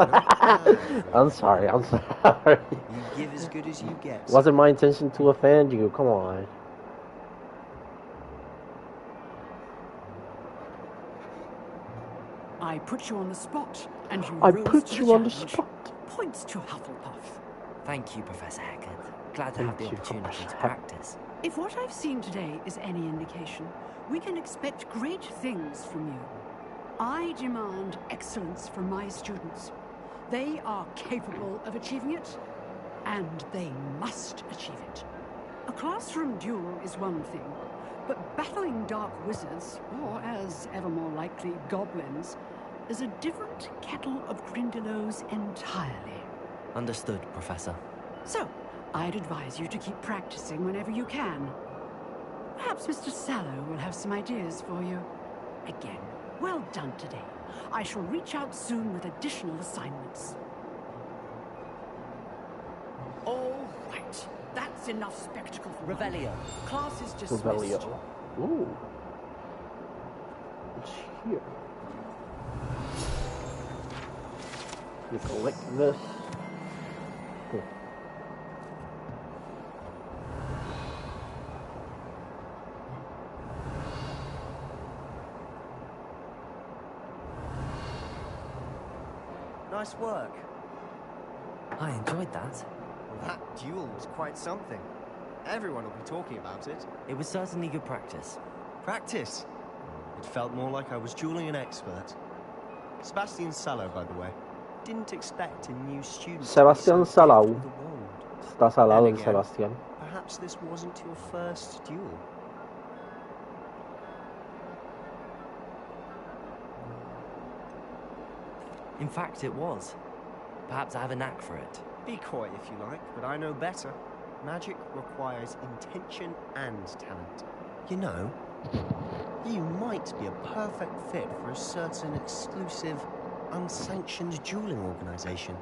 I'm sorry. You give as good as you get. Wasn't my intention to offend you. Come on. I put you on the spot, and you I rose put to you the on the challenge. spot. Points to Hufflepuff. Thank you, Professor Haggard. Glad to have the opportunity to practice. If what I've seen today is any indication, we can expect great things from you. I demand excellence from my students. They are capable of achieving it, and they must achieve it. A classroom duel is one thing, but battling dark wizards, or as ever more likely, goblins, is a different kettle of Grindylows entirely. Understood, Professor. So, I'd advise you to keep practicing whenever you can. Perhaps Mr. Sallow will have some ideas for you. Again, well done today. I shall reach out soon with additional assignments. All right. That's enough spectacle for Revelio. Class is dismissed. Revelio. Ooh. It's here. You collect this. Cool. Nice work. I enjoyed that. Well, that duel was quite something. Everyone will be talking about it. It was certainly good practice. Practice? It felt more like I was dueling an expert. Sebastian Sallow, by the way. Didn't expect a new student Sebastian to be so Sallow. gifted with the wand. Está salado Then el again, Sebastián. perhaps this wasn't your first duel. In fact, it was. Perhaps I have a knack for it. Be coy if you like, but I know better. Magic requires intention and talent. You know, you might be a perfect fit for a certain exclusive, unsanctioned dueling organization.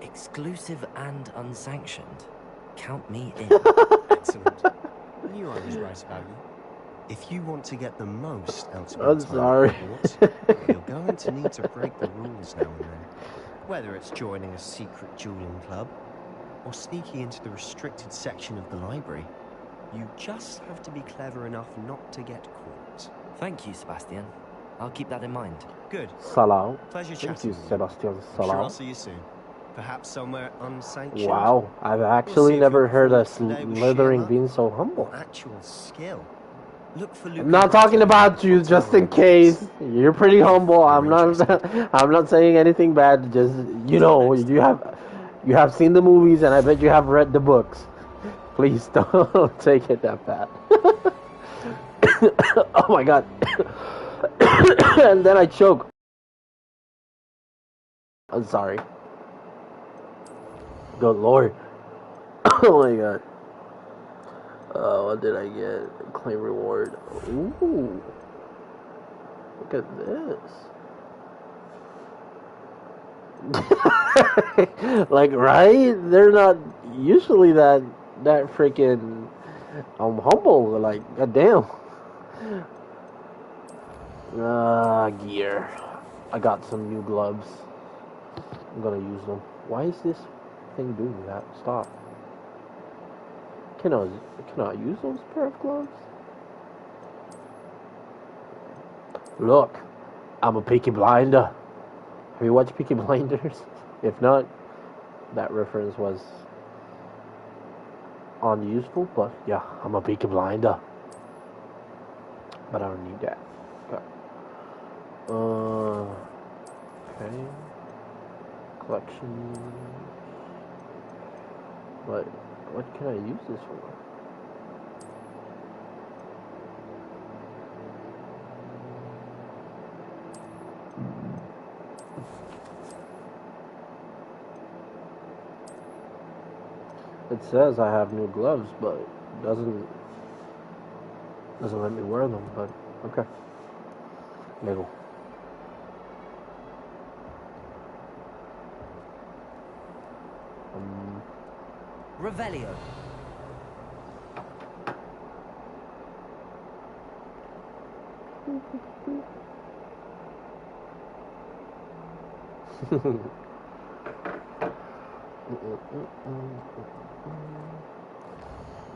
Exclusive and unsanctioned. Count me in. Excellent. Knew I was right about you. If you want to get the most out of your I'm time sorry. at Hogwarts, you're going to need to break the rules now and then. Whether it's joining a secret dueling club, or sneaking into the restricted section of the library, you just have to be clever enough not to get caught. Thank you, Sebastian. I'll keep that in mind. Good. Salao. Pleasure Thank chatting you, with Sebastian I'm sure I'll Salao. see you soon. Perhaps somewhere unsanctioned. Wow, I've We'll actually see if never your heard a performance today was Slytherin sheer being so luck humble. or actual skill. Look for I'm not talking about you, just in case. You're pretty humble. I'm not. I'm not saying anything bad. Just you know, you have seen the movies, and I bet you have read the books. Please don't take it that bad. Oh my god! And then I choke. I'm sorry. Good lord! Oh my god! What did I get? Claim reward. Ooh. Look at this. Like, right? They're not usually that freaking humble. Like, goddamn. Gear. I got some new gloves. I'm gonna use them. Why is this thing doing that? Stop. Can I use those pair of gloves? Look, I'm a Peaky Blinder. Have you watched Peaky Blinders? If not, that reference was unuseful, but yeah, I'm a Peaky Blinder. But I don't need that. Okay. Collection. What can I use this for? It says I have new gloves, but it doesn't let me wear them, but okay. Lego. Revelio.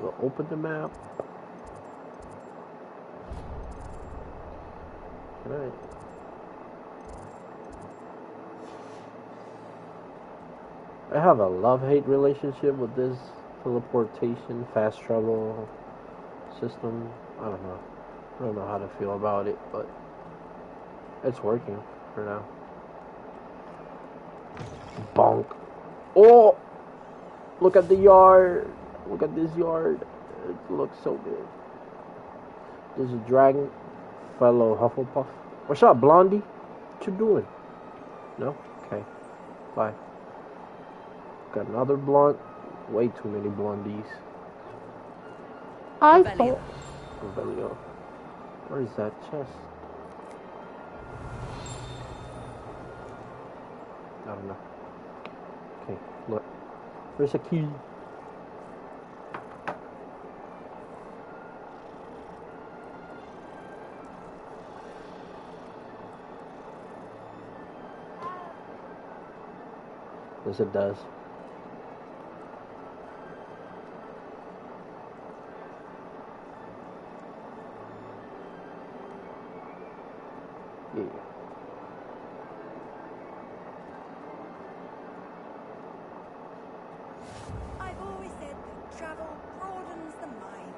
We'll open the map. Right. I have a love-hate relationship with this teleportation, fast travel system. I don't know. I don't know how to feel about it, but it's working for now. Bonk. Oh! Look at the yard. Look at this yard. It looks so good. There's a dragon. Fellow Hufflepuff. What's up, Blondie? What you doing? No? Okay. Bye. Got another blonde. Way too many blondies. I thought... Revelio. Where is that chest? I don't know. Okay, look. There's a key. Yes, it does. Yeah. Travel broadens the mind.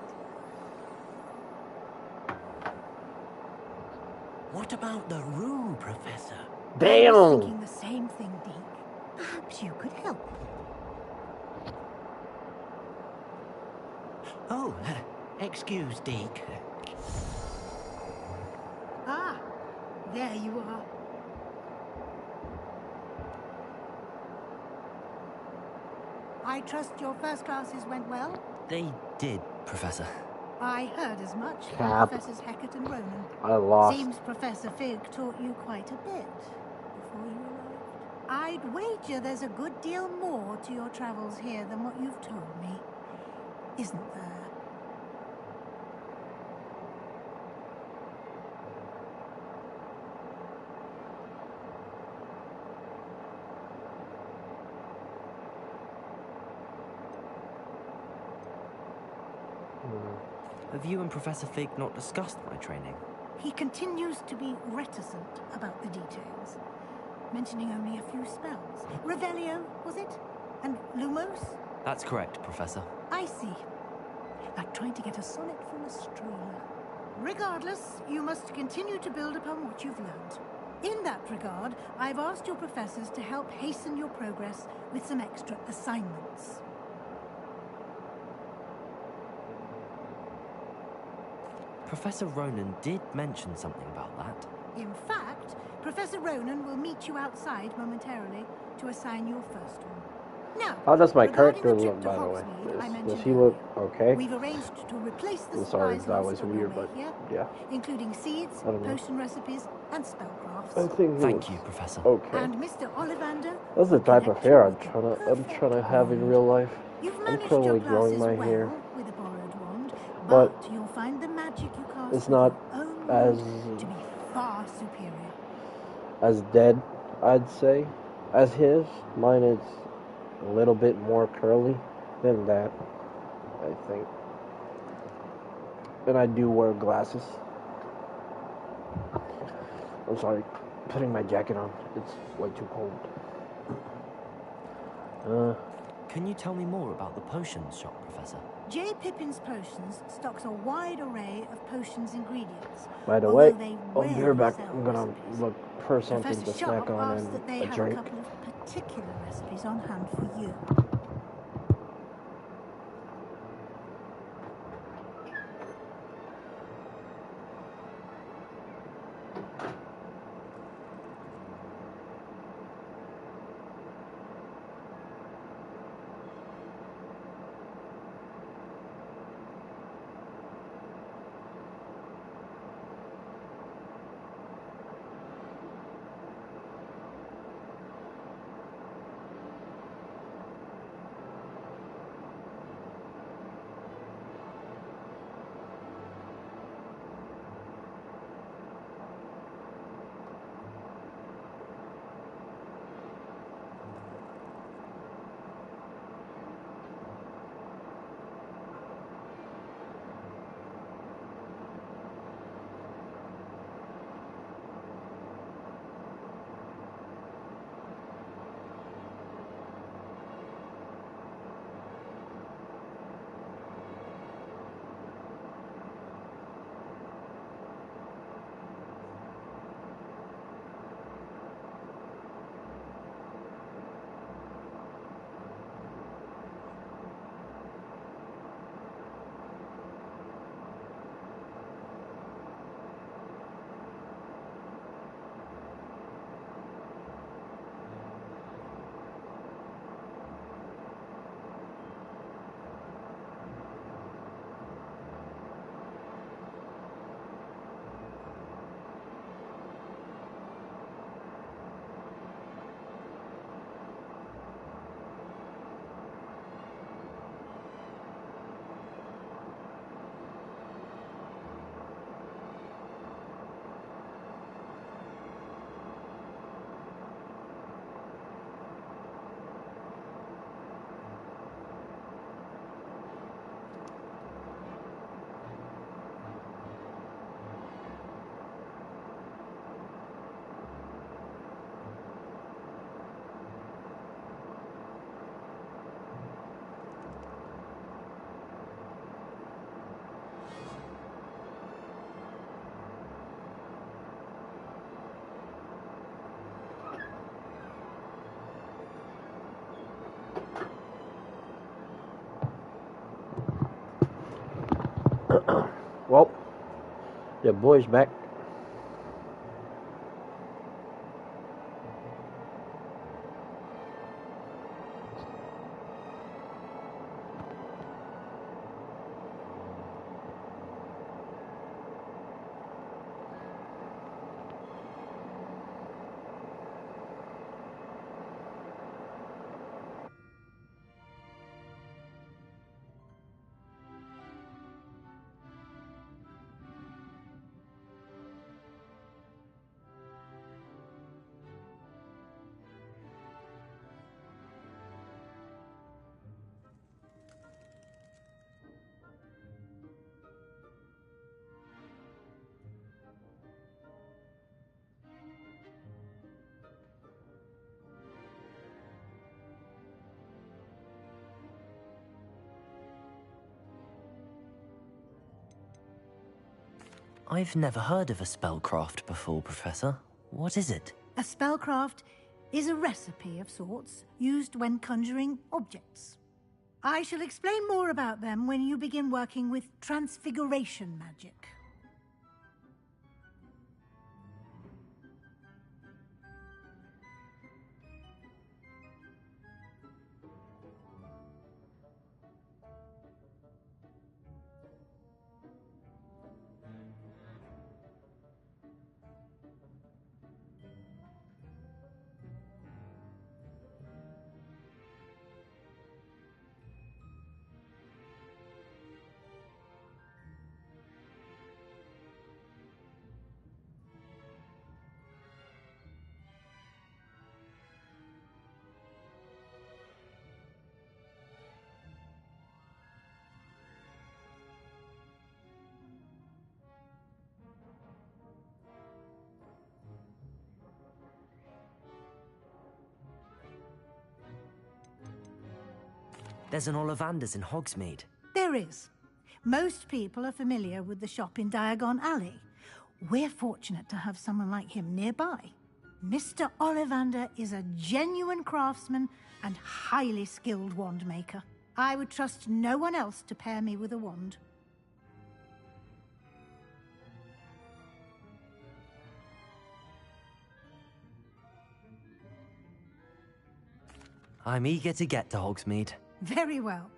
What about the room, Professor? I was Damn! thinking the same thing, Deke. Perhaps you could help. Oh, excuse, Deke. Ah, there you are. I trust your first classes went well? They did, Professor. I heard as much from Cap. Professors Hecat and Ronan. I lost. Seems Professor Fig taught you quite a bit before you arrived. I'd wager there's a good deal more to your travels here than what you've told me. Isn't there? Have you and Professor Fig not discussed my training? He continues to be reticent about the details, mentioning only a few spells. Revelio, was it? And Lumos? That's correct, Professor. I see. Like trying to get a sonnet from a stroller. Regardless, you must continue to build upon what you've learned. In that regard, I've asked your professors to help hasten your progress with some extra assignments. Professor Ronan did mention something about that. In fact, Professor Ronan will meet you outside momentarily to assign your first one. Now, How does my regarding character the trip look, to by the way? Hogsmeade I Does mentioned he look earlier, okay? We've arranged to replace the I'm sorry supplies if that lost was on your weird, way but here, yeah. including seeds, I don't know. potion recipes, and spellcrafts. I think he Thank looks you, Professor. okay. And Mr. Ollivander, That's the type of hair I'm trying to have in real life. you've I'm managed currently your growing classes my hair, well with a borrowed wand, but but you'll find the magic you cast it's with not your own as wand to be far superior. dead, I'd say, as his. Mine is a little bit more curly than that, I think. And I do wear glasses. I'm sorry, putting my jacket on. It's way too cold. Can you tell me more about the potions shop, Professor? J. Pippin's Potions stocks a wide array of potions ingredients. By the way, although they I'll be rarely right back. sell I'm gonna recipes. look for something Professor to Sharp snack on asked that they and a have drink. a couple of particular recipes on hand for you. Well, your boy's back. I've never heard of a spellcraft before, Professor. What is it? A spellcraft is a recipe of sorts used when conjuring objects. I shall explain more about them when you begin working with transfiguration magic. There's an Ollivander's in Hogsmeade. There is. Most people are familiar with the shop in Diagon Alley. We're fortunate to have someone like him nearby. Mr. Ollivander is a genuine craftsman and highly skilled wand maker. I would trust no one else to pair me with a wand. I'm eager to get to Hogsmeade. Very well.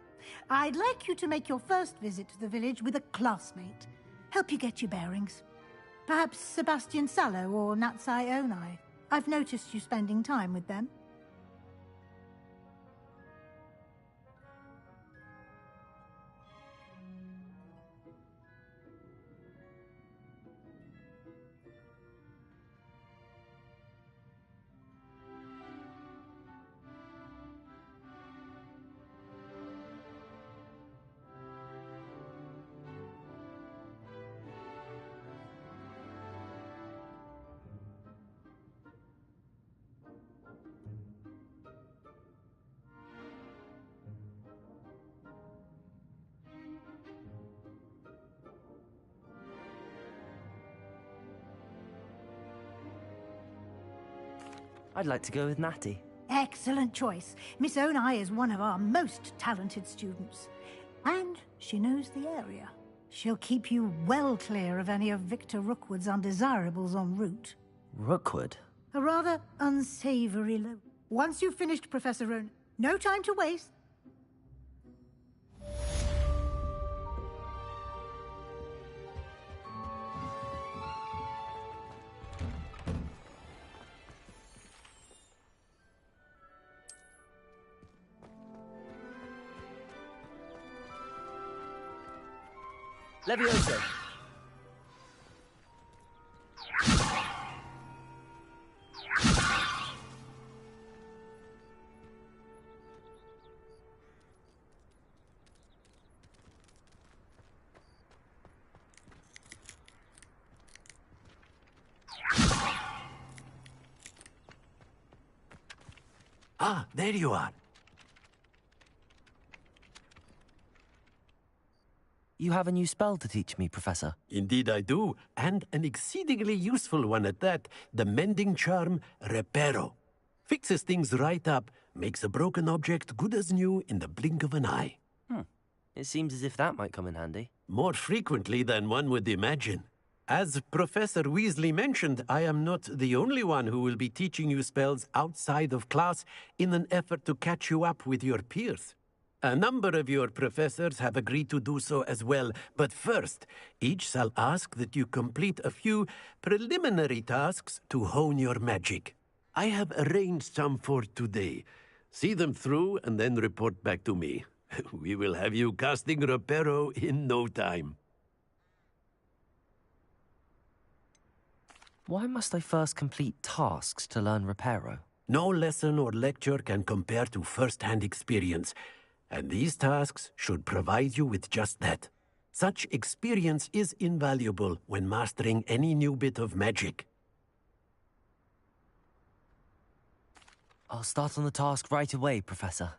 I'd like you to make your first visit to the village with a classmate. Help you get your bearings. Perhaps Sebastian Sallow or Natsai Onai. I've noticed you spending time with them. I'd like to go with Natty. Excellent choice. Miss Onai is one of our most talented students. And she knows the area. She'll keep you well clear of any of Victor Rookwood's undesirables en route. Rookwood? A rather unsavory low. Once you've finished, Professor Rowan, no time to waste. Levioso. Ah, there you are. You have a new spell to teach me, Professor. Indeed I do, and an exceedingly useful one at that, the mending charm Reparo. Fixes things right up, makes a broken object good as new in the blink of an eye. It seems as if that might come in handy. More frequently than one would imagine. As Professor Weasley mentioned, I am not the only one who will be teaching you spells outside of class in an effort to catch you up with your peers. A number of your professors have agreed to do so as well, but first, each shall ask that you complete a few preliminary tasks to hone your magic. I have arranged some for today. See them through and then report back to me. We will have you casting Reparo in no time. Why must I first complete tasks to learn Reparo? No lesson or lecture can compare to first-hand experience, and these tasks should provide you with just that. Such experience is invaluable when mastering any new bit of magic. I'll start on the task right away, Professor.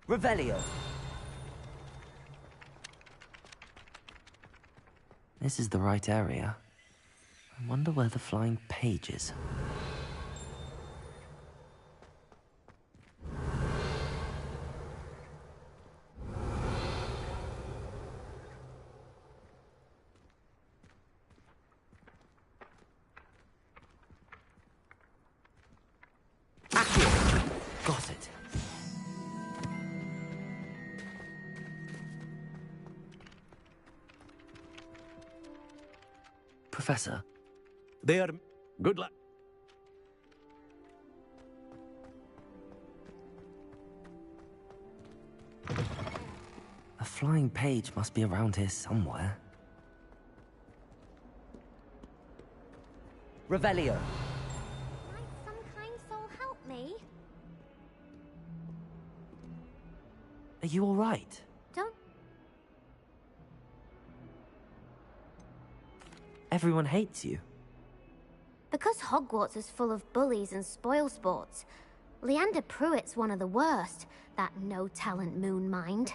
Revelio. This is the right area. I wonder where the flying page is. Got it. Professor. They are... Good luck. A flying page must be around here somewhere. Revelio. Might some kind soul help me? Are you all right? Don't... Everyone hates you. Because Hogwarts is full of bullies and spoilsports, Leander Pruitt's one of the worst, that no-talent moon mind.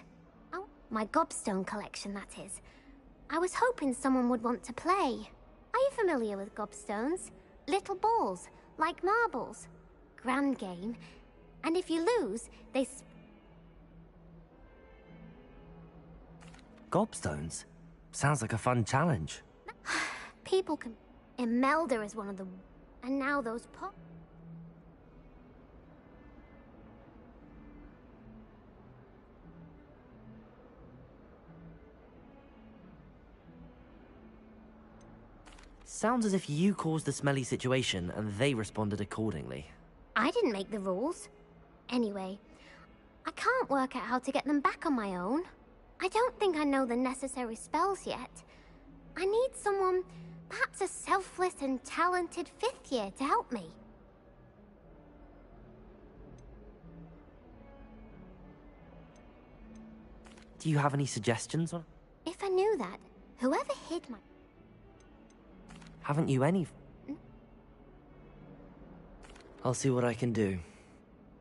Oh, my gobstone collection, that is. I was hoping someone would want to play. Are you familiar with gobstones? Little balls, like marbles. Grand game. And if you lose, they... Gobstones? Sounds like a fun challenge. People can... Imelda is one of the... And now those Sounds as if you caused the smelly situation and they responded accordingly. I didn't make the rules. Anyway, I can't work out how to get them back on my own. I don't think I know the necessary spells yet. I need someone, perhaps a selfless and talented fifth year to help me. Do you have any suggestions on... If I knew that, whoever hid my... Haven't you any... I'll see what I can do.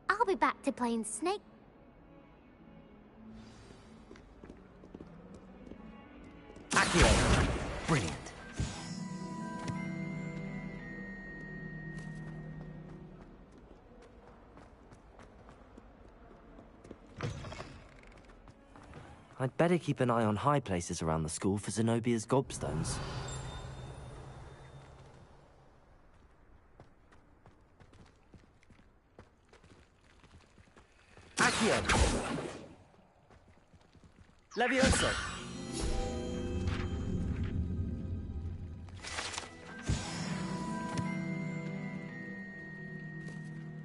I'll be back to playing Snake. Accio! Brilliant. I'd better keep an eye on high places around the school for Zenobia's gobstones. Accio! Levioso!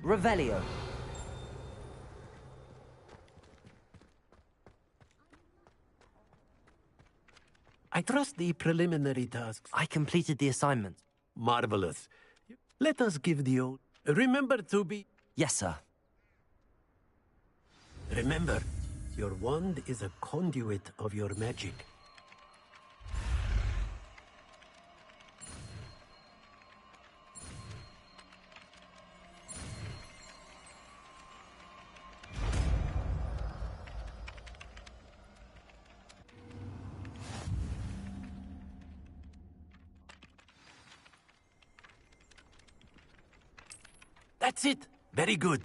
Revelio. I trust the preliminary tasks. I completed the assignment. Marvelous. Let us give the old... Remember to be... Yes, sir. Remember, your wand is a conduit of your magic. That's it. Very good.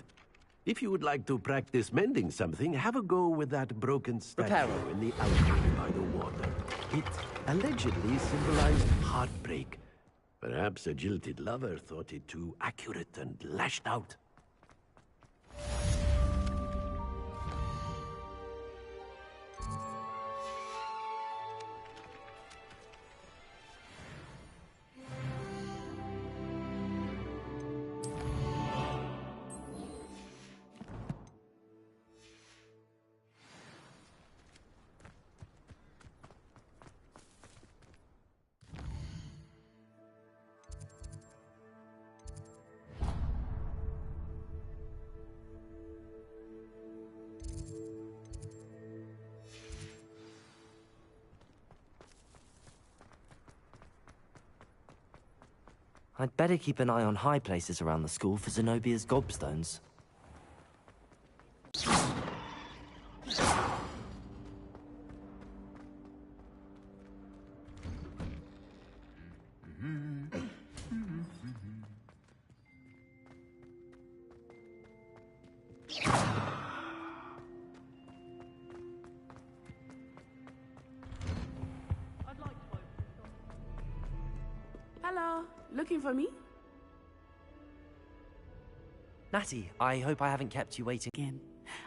If you would like to practice mending something, have a go with that broken statue in the alcove by the water. It allegedly symbolized heartbreak. Perhaps a jilted lover thought it too accurate and lashed out. I'd better keep an eye on high places around the school for Zenobia's gobstones. Hello, looking for me? Natty, I hope I haven't kept you waiting again.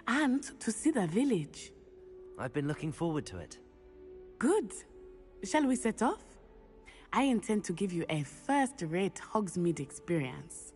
And to see the village. I've been looking forward to it. Good. Shall we set off? I intend to give you a first-rate Hogsmeade experience.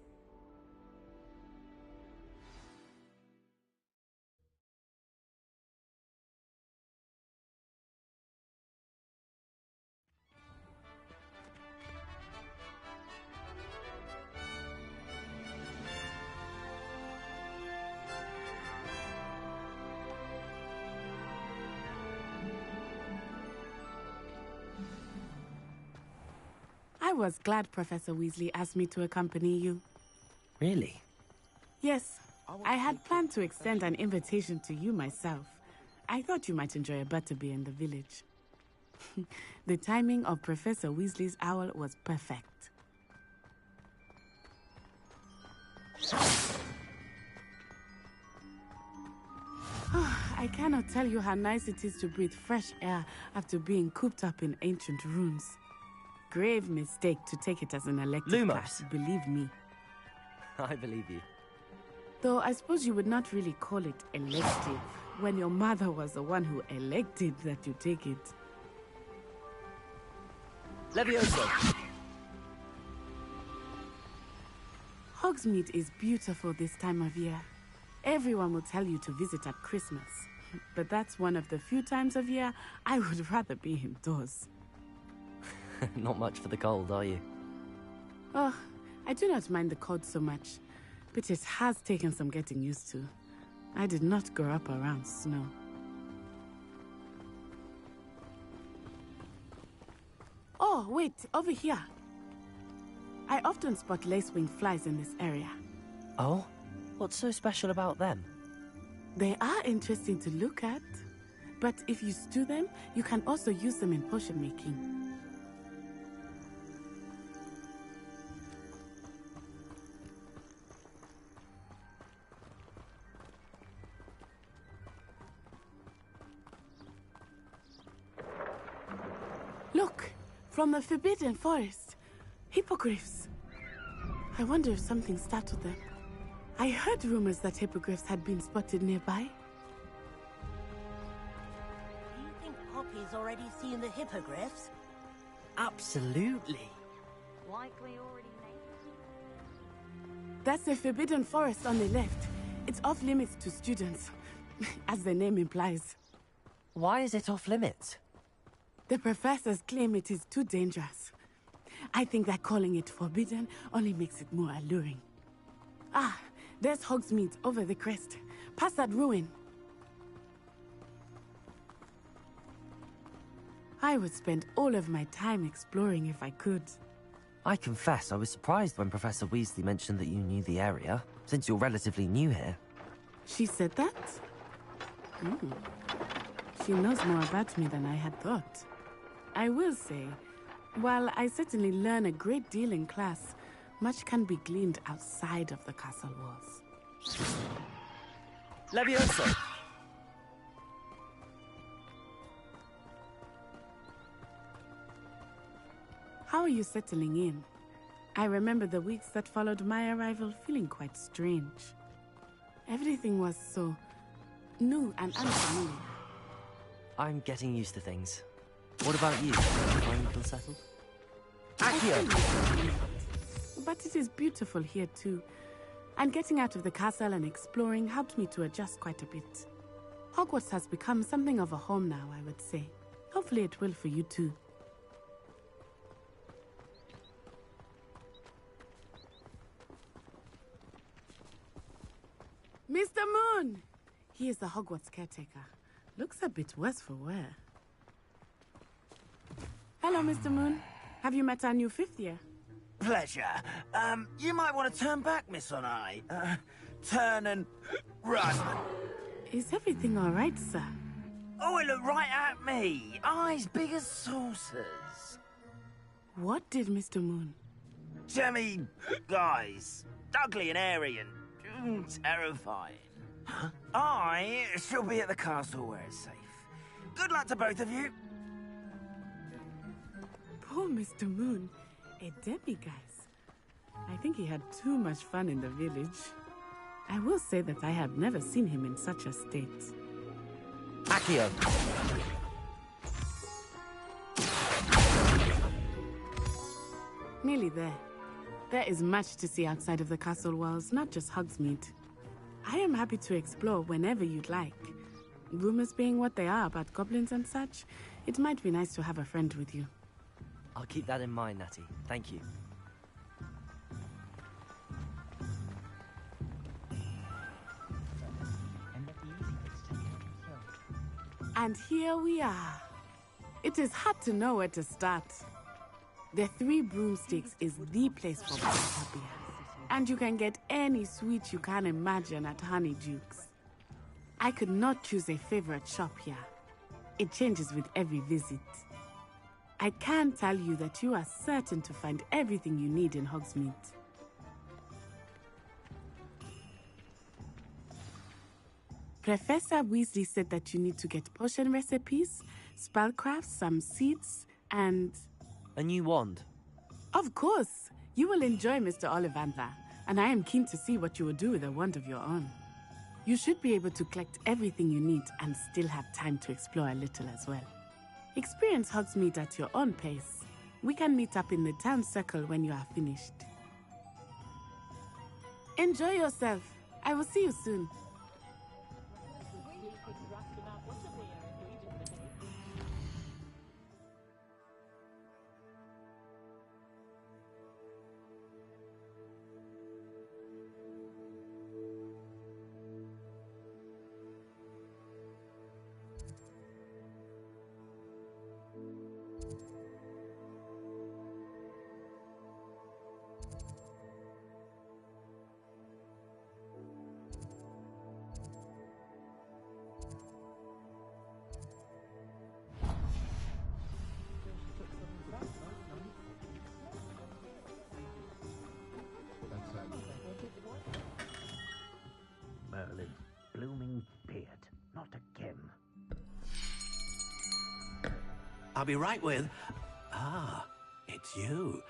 I was glad Professor Weasley asked me to accompany you. Really? Yes, I had planned to extend an invitation to you myself. I thought you might enjoy a butterbeer in the village. The timing of Professor Weasley's owl was perfect. I cannot tell you how nice it is to breathe fresh air after being cooped up in ancient ruins. Grave mistake to take it as an elective class, believe me. I believe you. Though I suppose you would not really call it elective when your mother was the one who elected that you take it. Levioso! Hogsmeade is beautiful this time of year. Everyone will tell you to visit at Christmas. But that's one of the few times of year I would rather be indoors. Not much for the cold, are you? Oh, I do not mind the cold so much, but it has taken some getting used to. I did not grow up around snow. Oh, wait, over here. I often spot lacewing flies in this area. Oh? What's so special about them? They are interesting to look at, but if you stew them, you can also use them in potion making. Look, from the Forbidden Forest. Hippogriffs. I wonder if something startled them. I heard rumors that hippogriffs had been spotted nearby. Do you think Poppy's already seen the hippogriffs? Absolutely. Likely already That's the Forbidden Forest on the left. It's off limits to students, as the name implies. Why is it off limits? The professors claim it is too dangerous. I think that calling it forbidden only makes it more alluring. Ah, there's Hogsmeade over the crest. Past that ruin. I would spend all of my time exploring if I could. I confess I was surprised when Professor Weasley mentioned that you knew the area, since you're relatively new here. She said that? She knows more about me than I had thought. I will say, while I certainly learn a great deal in class, Much can be gleaned outside of the castle walls. Levioso! How are you settling in? I remember the weeks that followed my arrival feeling quite strange. Everything was so new and unfamiliar. I'm getting used to things. What about you? Finally feel settled? Accio! But it is beautiful here too. And getting out of the castle and exploring helped me to adjust quite a bit. Hogwarts has become something of a home now, I would say. Hopefully it will for you too. Mr. Moon! He is the Hogwarts caretaker. Looks a bit worse for wear. Hello, Mr. Moon. Have you met our new 5th year? Pleasure. You might want to turn back, Miss Onai. Turn and run. Is everything all right, sir? Oh, it looked right at me. Eyes big as saucers. What did Mr. Moon? Jemmy, guys. Ugly and airy and terrifying. Huh? I shall be at the castle where it's safe. Good luck to both of you. Poor Mr. Moon. A demiguise. I think he had too much fun in the village. I will say that I have never seen him in such a state. Accio! Nearly there. There is much to see outside of the castle walls, not just Hogsmeade. I am happy to explore whenever you'd like. Rumors being what they are about goblins and such, it might be nice to have a friend with you. I'll keep that in mind, Natty. Thank you. And here we are. It is hard to know where to start. The Three Broomsticks is the place for Butterbeer. And you can get any sweet you can imagine at Honeyduke's. I could not choose a favorite shop here. It changes with every visit. I can tell you that you are certain to find everything you need in Hogsmeade. Professor Weasley said that you need to get potion recipes, spellcrafts, some seeds, and... a new wand. Of course! You will enjoy Mr. Ollivander, and I am keen to see what you will do with a wand of your own. You should be able to collect everything you need and still have time to explore a little as well. Experience Hogsmeade at your own pace. We can meet up in the town circle when you are finished. Enjoy yourself. I will see you soon. Merlin's blooming beard. Not again. I'll be right with... Ah, it's you.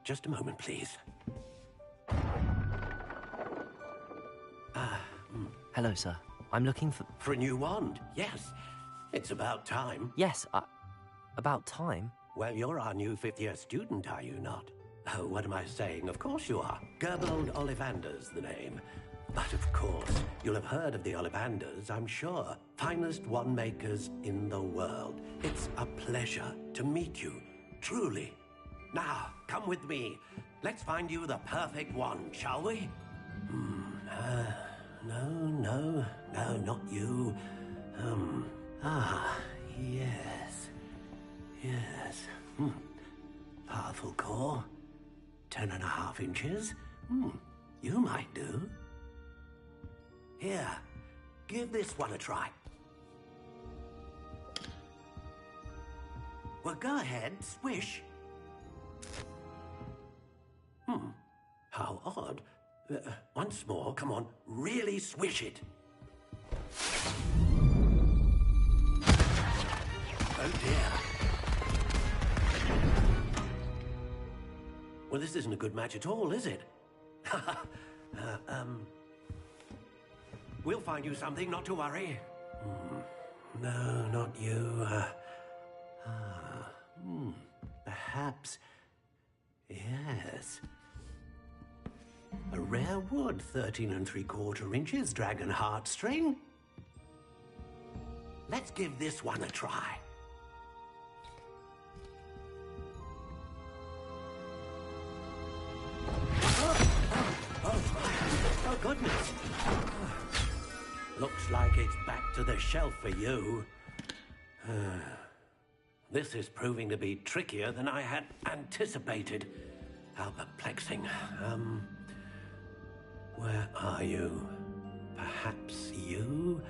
Just a moment, please. Hello, sir. I'm looking for... For a new wand, yes. It's about time. Yes, about time? Well, you're our new 5th year student, are you not? Oh, what am I saying? Of course you are. Gerbold Ollivander's the name. But of course, you'll have heard of the Ollivanders, I'm sure. Finest wand makers in the world. It's a pleasure to meet you, truly. Now, come with me. Let's find you the perfect wand, shall we? No, not you. Yes. Powerful core. 10.5 inches. You might do. Here, give this one a try. Well, go ahead, swish. Once more, come on, really swish it. Oh dear. Well, this isn't a good match at all, is it? We'll find you something, not to worry. No, not you. Perhaps. Yes. A rare wood, 13 3/4 inches, dragon heartstring. Let's give this one a try. Oh, goodness. Looks like it's back to the shelf for you. This is proving to be trickier than I had anticipated. How perplexing. Where are you? Perhaps you?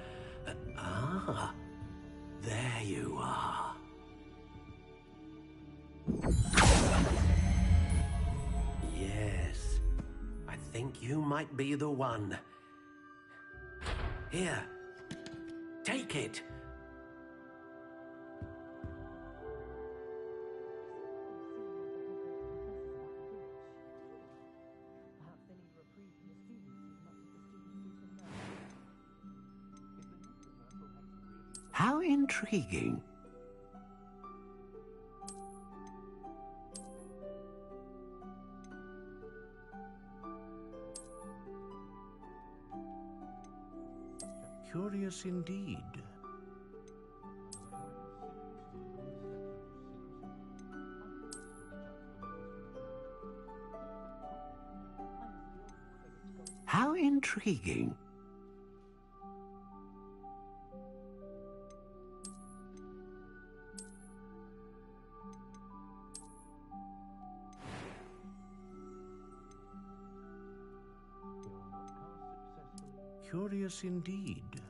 There you are. Yes, I think you might be the one. Here, take it. How intriguing. Curious indeed. How intriguing. Curious indeed.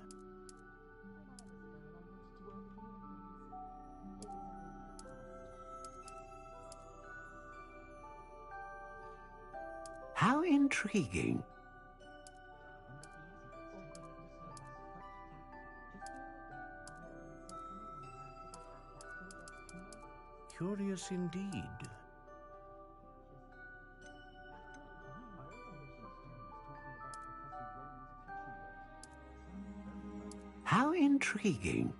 How intriguing. Curious indeed. How intriguing.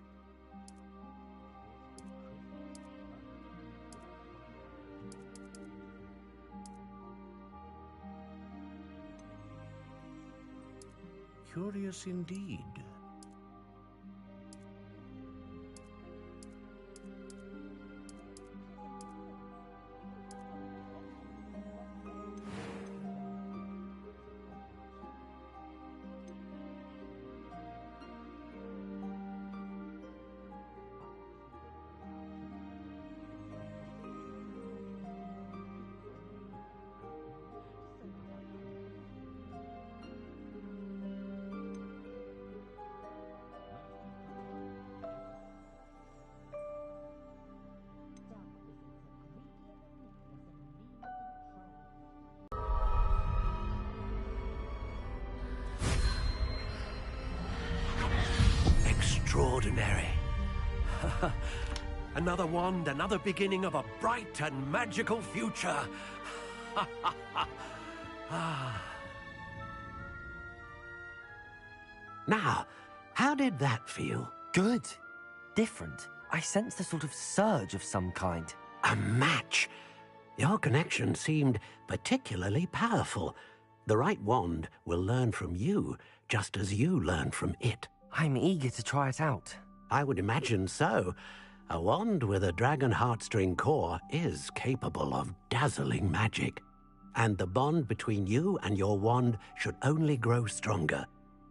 Curious indeed. Extraordinary. Another wand, another beginning of a bright and magical future. Now, how did that feel? Good. Different. I sensed a sort of surge of some kind. A match. Your connection seemed particularly powerful. The right wand will learn from you, just as you learn from it. I'm eager to try it out. I would imagine so. A wand with a dragon heartstring core is capable of dazzling magic. And the bond between you and your wand should only grow stronger.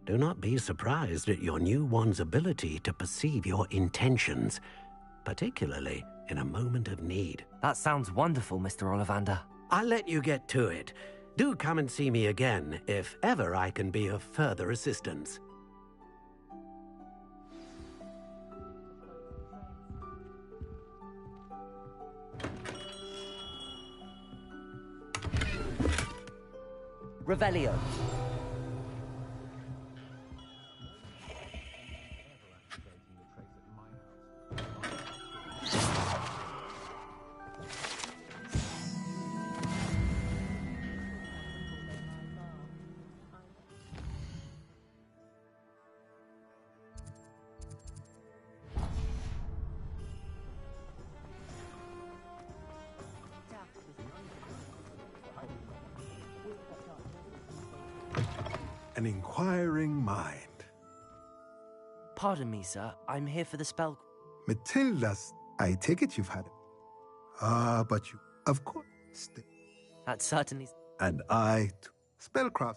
Do not be surprised at your new wand's ability to perceive your intentions, particularly in a moment of need. That sounds wonderful, Mr. Ollivander. I'll let you get to it. Do come and see me again if ever I can be of further assistance. Revelio. An inquiring mind. Pardon me, sir. I'm here for the spell... Matilda's, I take it you've had it. Ah, but you, of course, That certainly... And I, too. Spellcraft.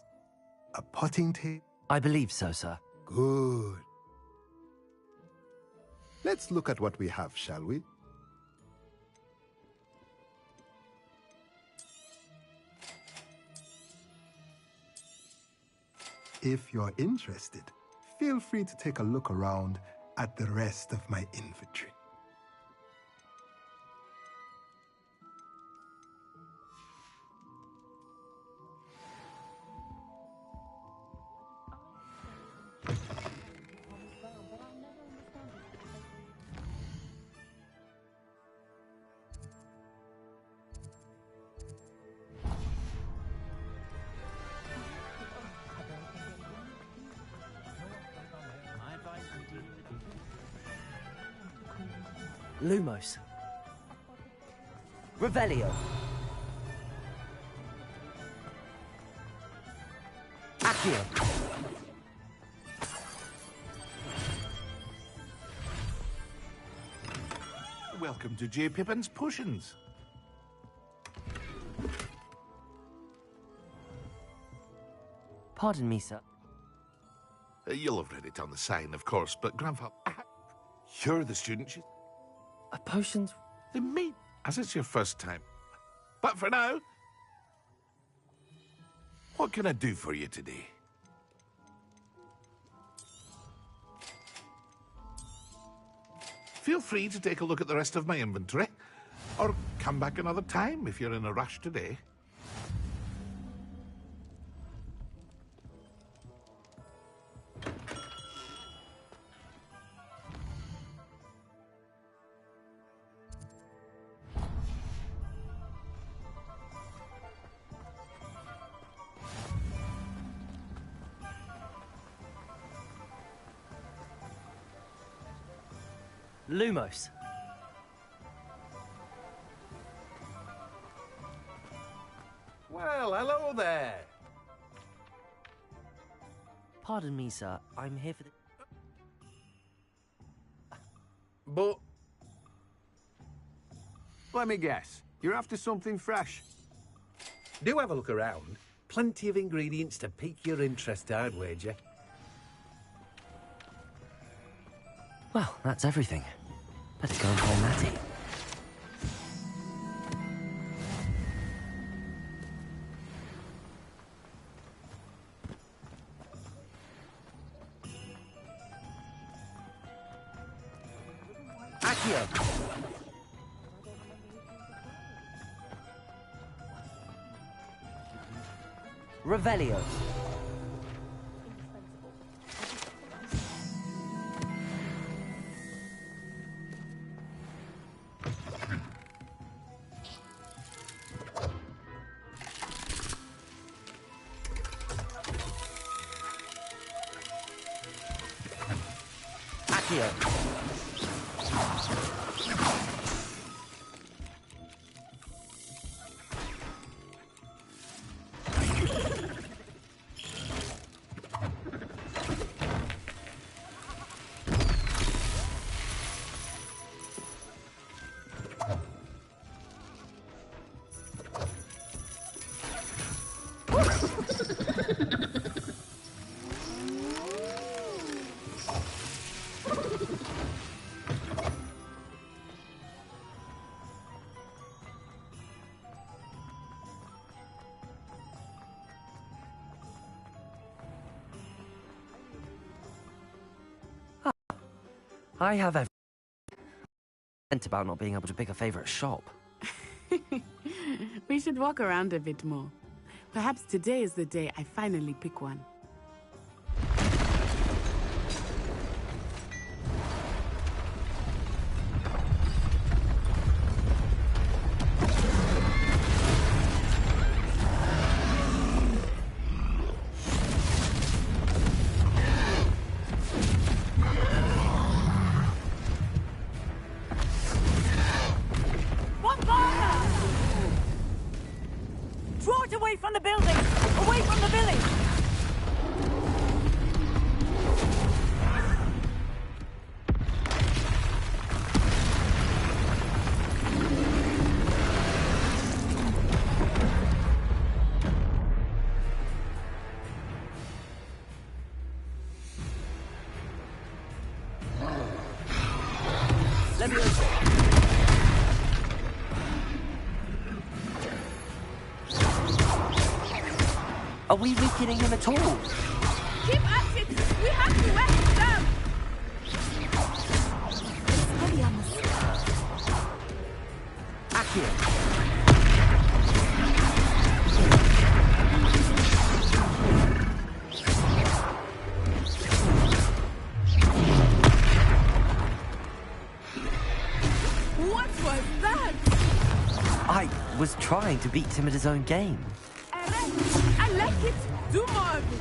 A potting tape. I believe so, sir. Good. Let's look at what we have, shall we? If you're interested, feel free to take a look around at the rest of my inventory. Lumos. Revelio. Accio. Welcome to J. Pippin's Potions. Pardon me, sir. You'll have read it on the sign, of course, but Grandfather... You're the student. Potions? Then meet, as it's your first time. But for now, what can I do for you today? Feel free to take a look at the rest of my inventory, or come back another time if you're in a rush today. Lumos. Well, hello there. Pardon me, sir. I'm here for the... But... Let me guess. You're after something fresh. Do have a look around. Plenty of ingredients to pique your interest, I'd wager. Well, that's everything. Better go and call Matty. Accio! Revelio. Accio. I have every... about not being able to pick a favourite shop. We should walk around a bit more. Perhaps today is the day I finally pick one. Draw it away from the building! Away from the village! Let me open. Are we weakening him at all? Keep at it! We have to wear him down! Accio. What was that? I was trying to beat him at his own game. I like it! Do more of it!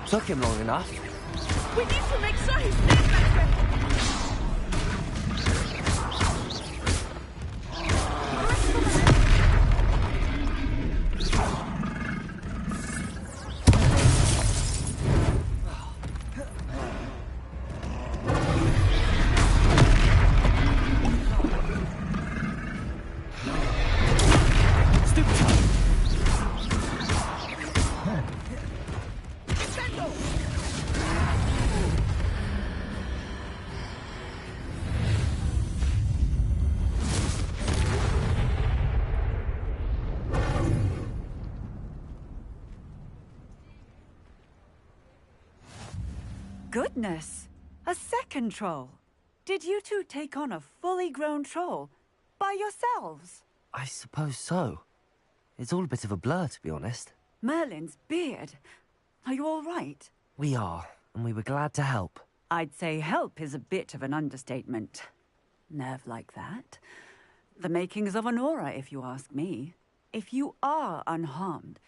Took him long enough. We need to make sure he stays that way! Goodness! A second troll! Did you two take on a fully grown troll? By yourselves? I suppose so. It's all a bit of a blur, to be honest. Merlin's beard. Are you all right? We are, and we were glad to help. I'd say help is a bit of an understatement. Nerve like that. The makings of an aura, if you ask me. If you are unharmed,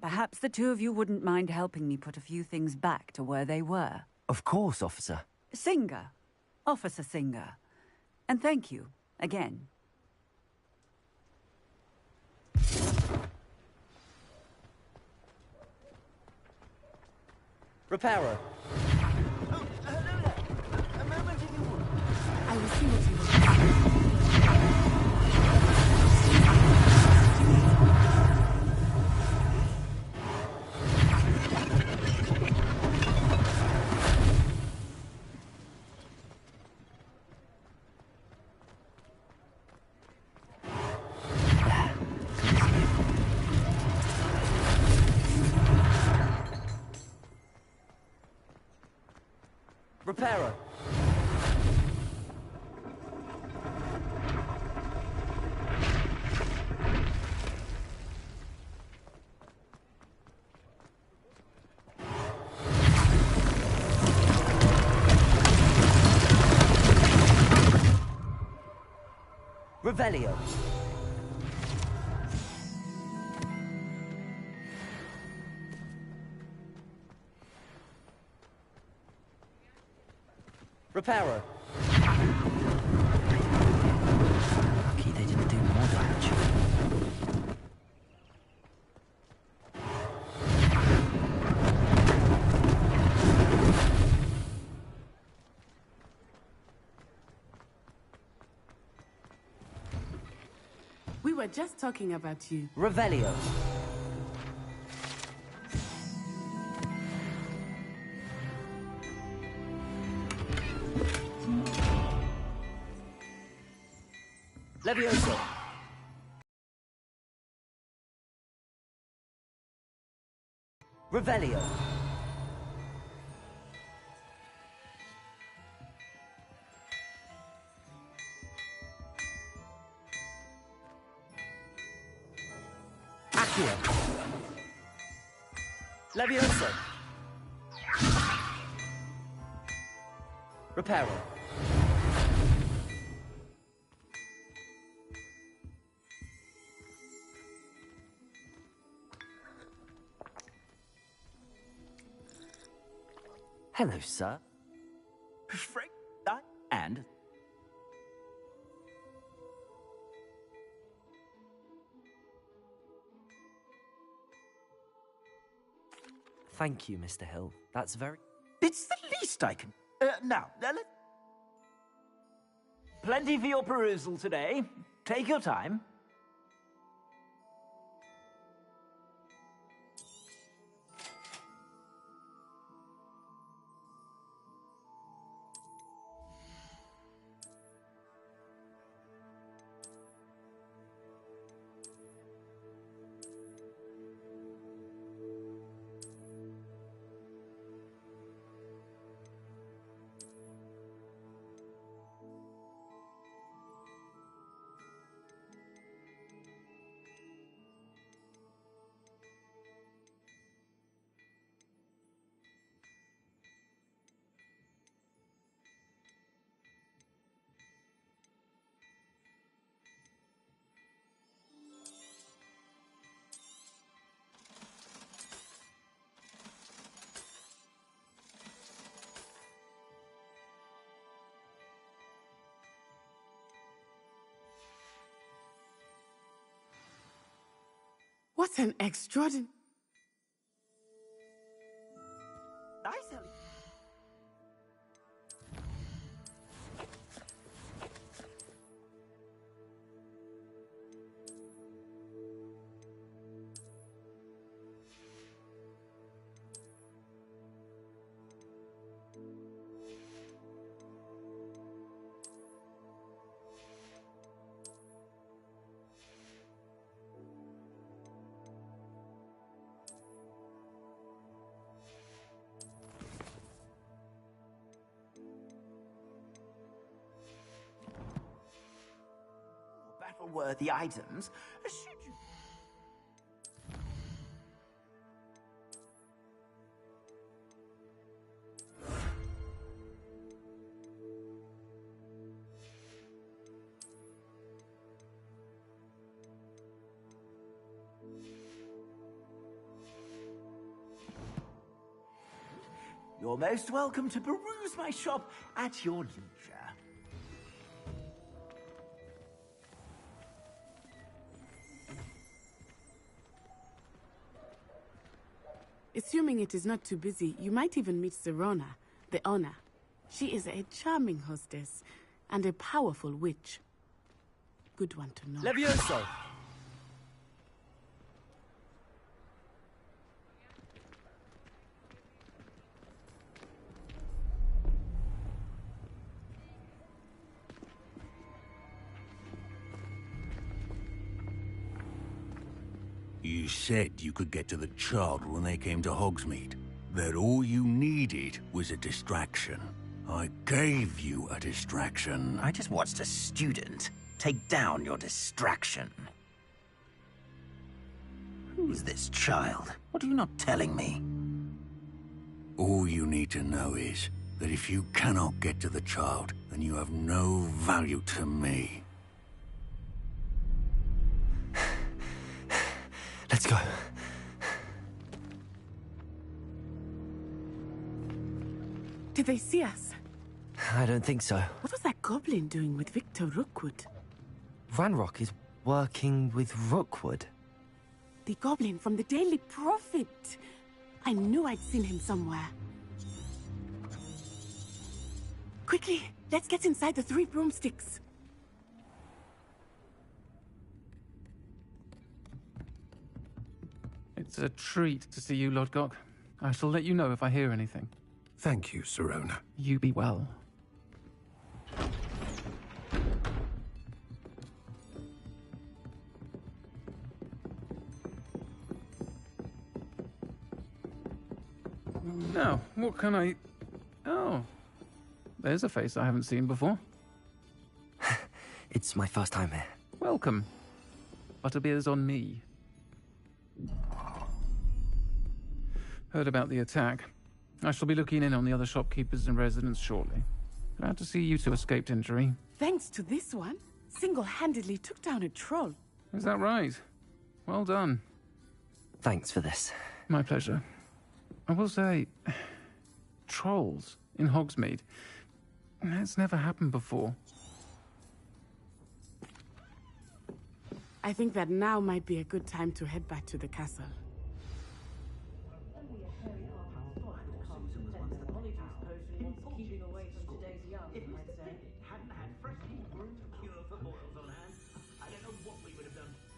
perhaps the two of you wouldn't mind helping me put a few things back to where they were. Of course, officer. Singer. Officer Singer. And thank you, again. Reparo. I will see what you will. Reparo. Revelio. Reparo. were just talking about you. Revelio. Levioso. Revelio. Accio. Levioso. Reparo. Hello, sir. And Thank you, Mr. Hill. That's very... it's the least I can... now, plenty for your perusal today. Take your time. What an extraordinary... Nice. Battle-worthy items. Should you... You're most welcome to peruse my shop at your leisure. Assuming it is not too busy, you might even meet Serona, the owner. She is a charming hostess and a powerful witch. Good one to know. Levioso. You said you could get to the child when they came to Hogsmeade. That all you needed was a distraction. I gave you a distraction. I just watched a student take down your distraction. Who's this child? What are you not telling me? All you need to know is that if you cannot get to the child, then you have no value to me. Let's go. Did they see us? I don't think so. What was that goblin doing with Victor Rookwood? Ranrock is working with Rookwood. The goblin from the Daily Prophet. I knew I'd seen him somewhere. Quickly, let's get inside the 3 broomsticks. It's a treat to see you, Lodgok. I shall let you know if I hear anything. Thank you, Sirona. You be well. Now, what can I... Oh, there's a face I haven't seen before. It's my first time here. Welcome. Butterbeer's on me. Heard about the attack. I shall be looking in on the other shopkeepers and residents shortly. Glad to see you two escaped injury. Thanks to this one, single-handedly took down a troll. Is that right? Well done. Thanks for this. My pleasure. I will say, trolls in Hogsmeade. That's never happened before. I think that now might be a good time to head back to the castle. Keeping away from today's young, I'd say.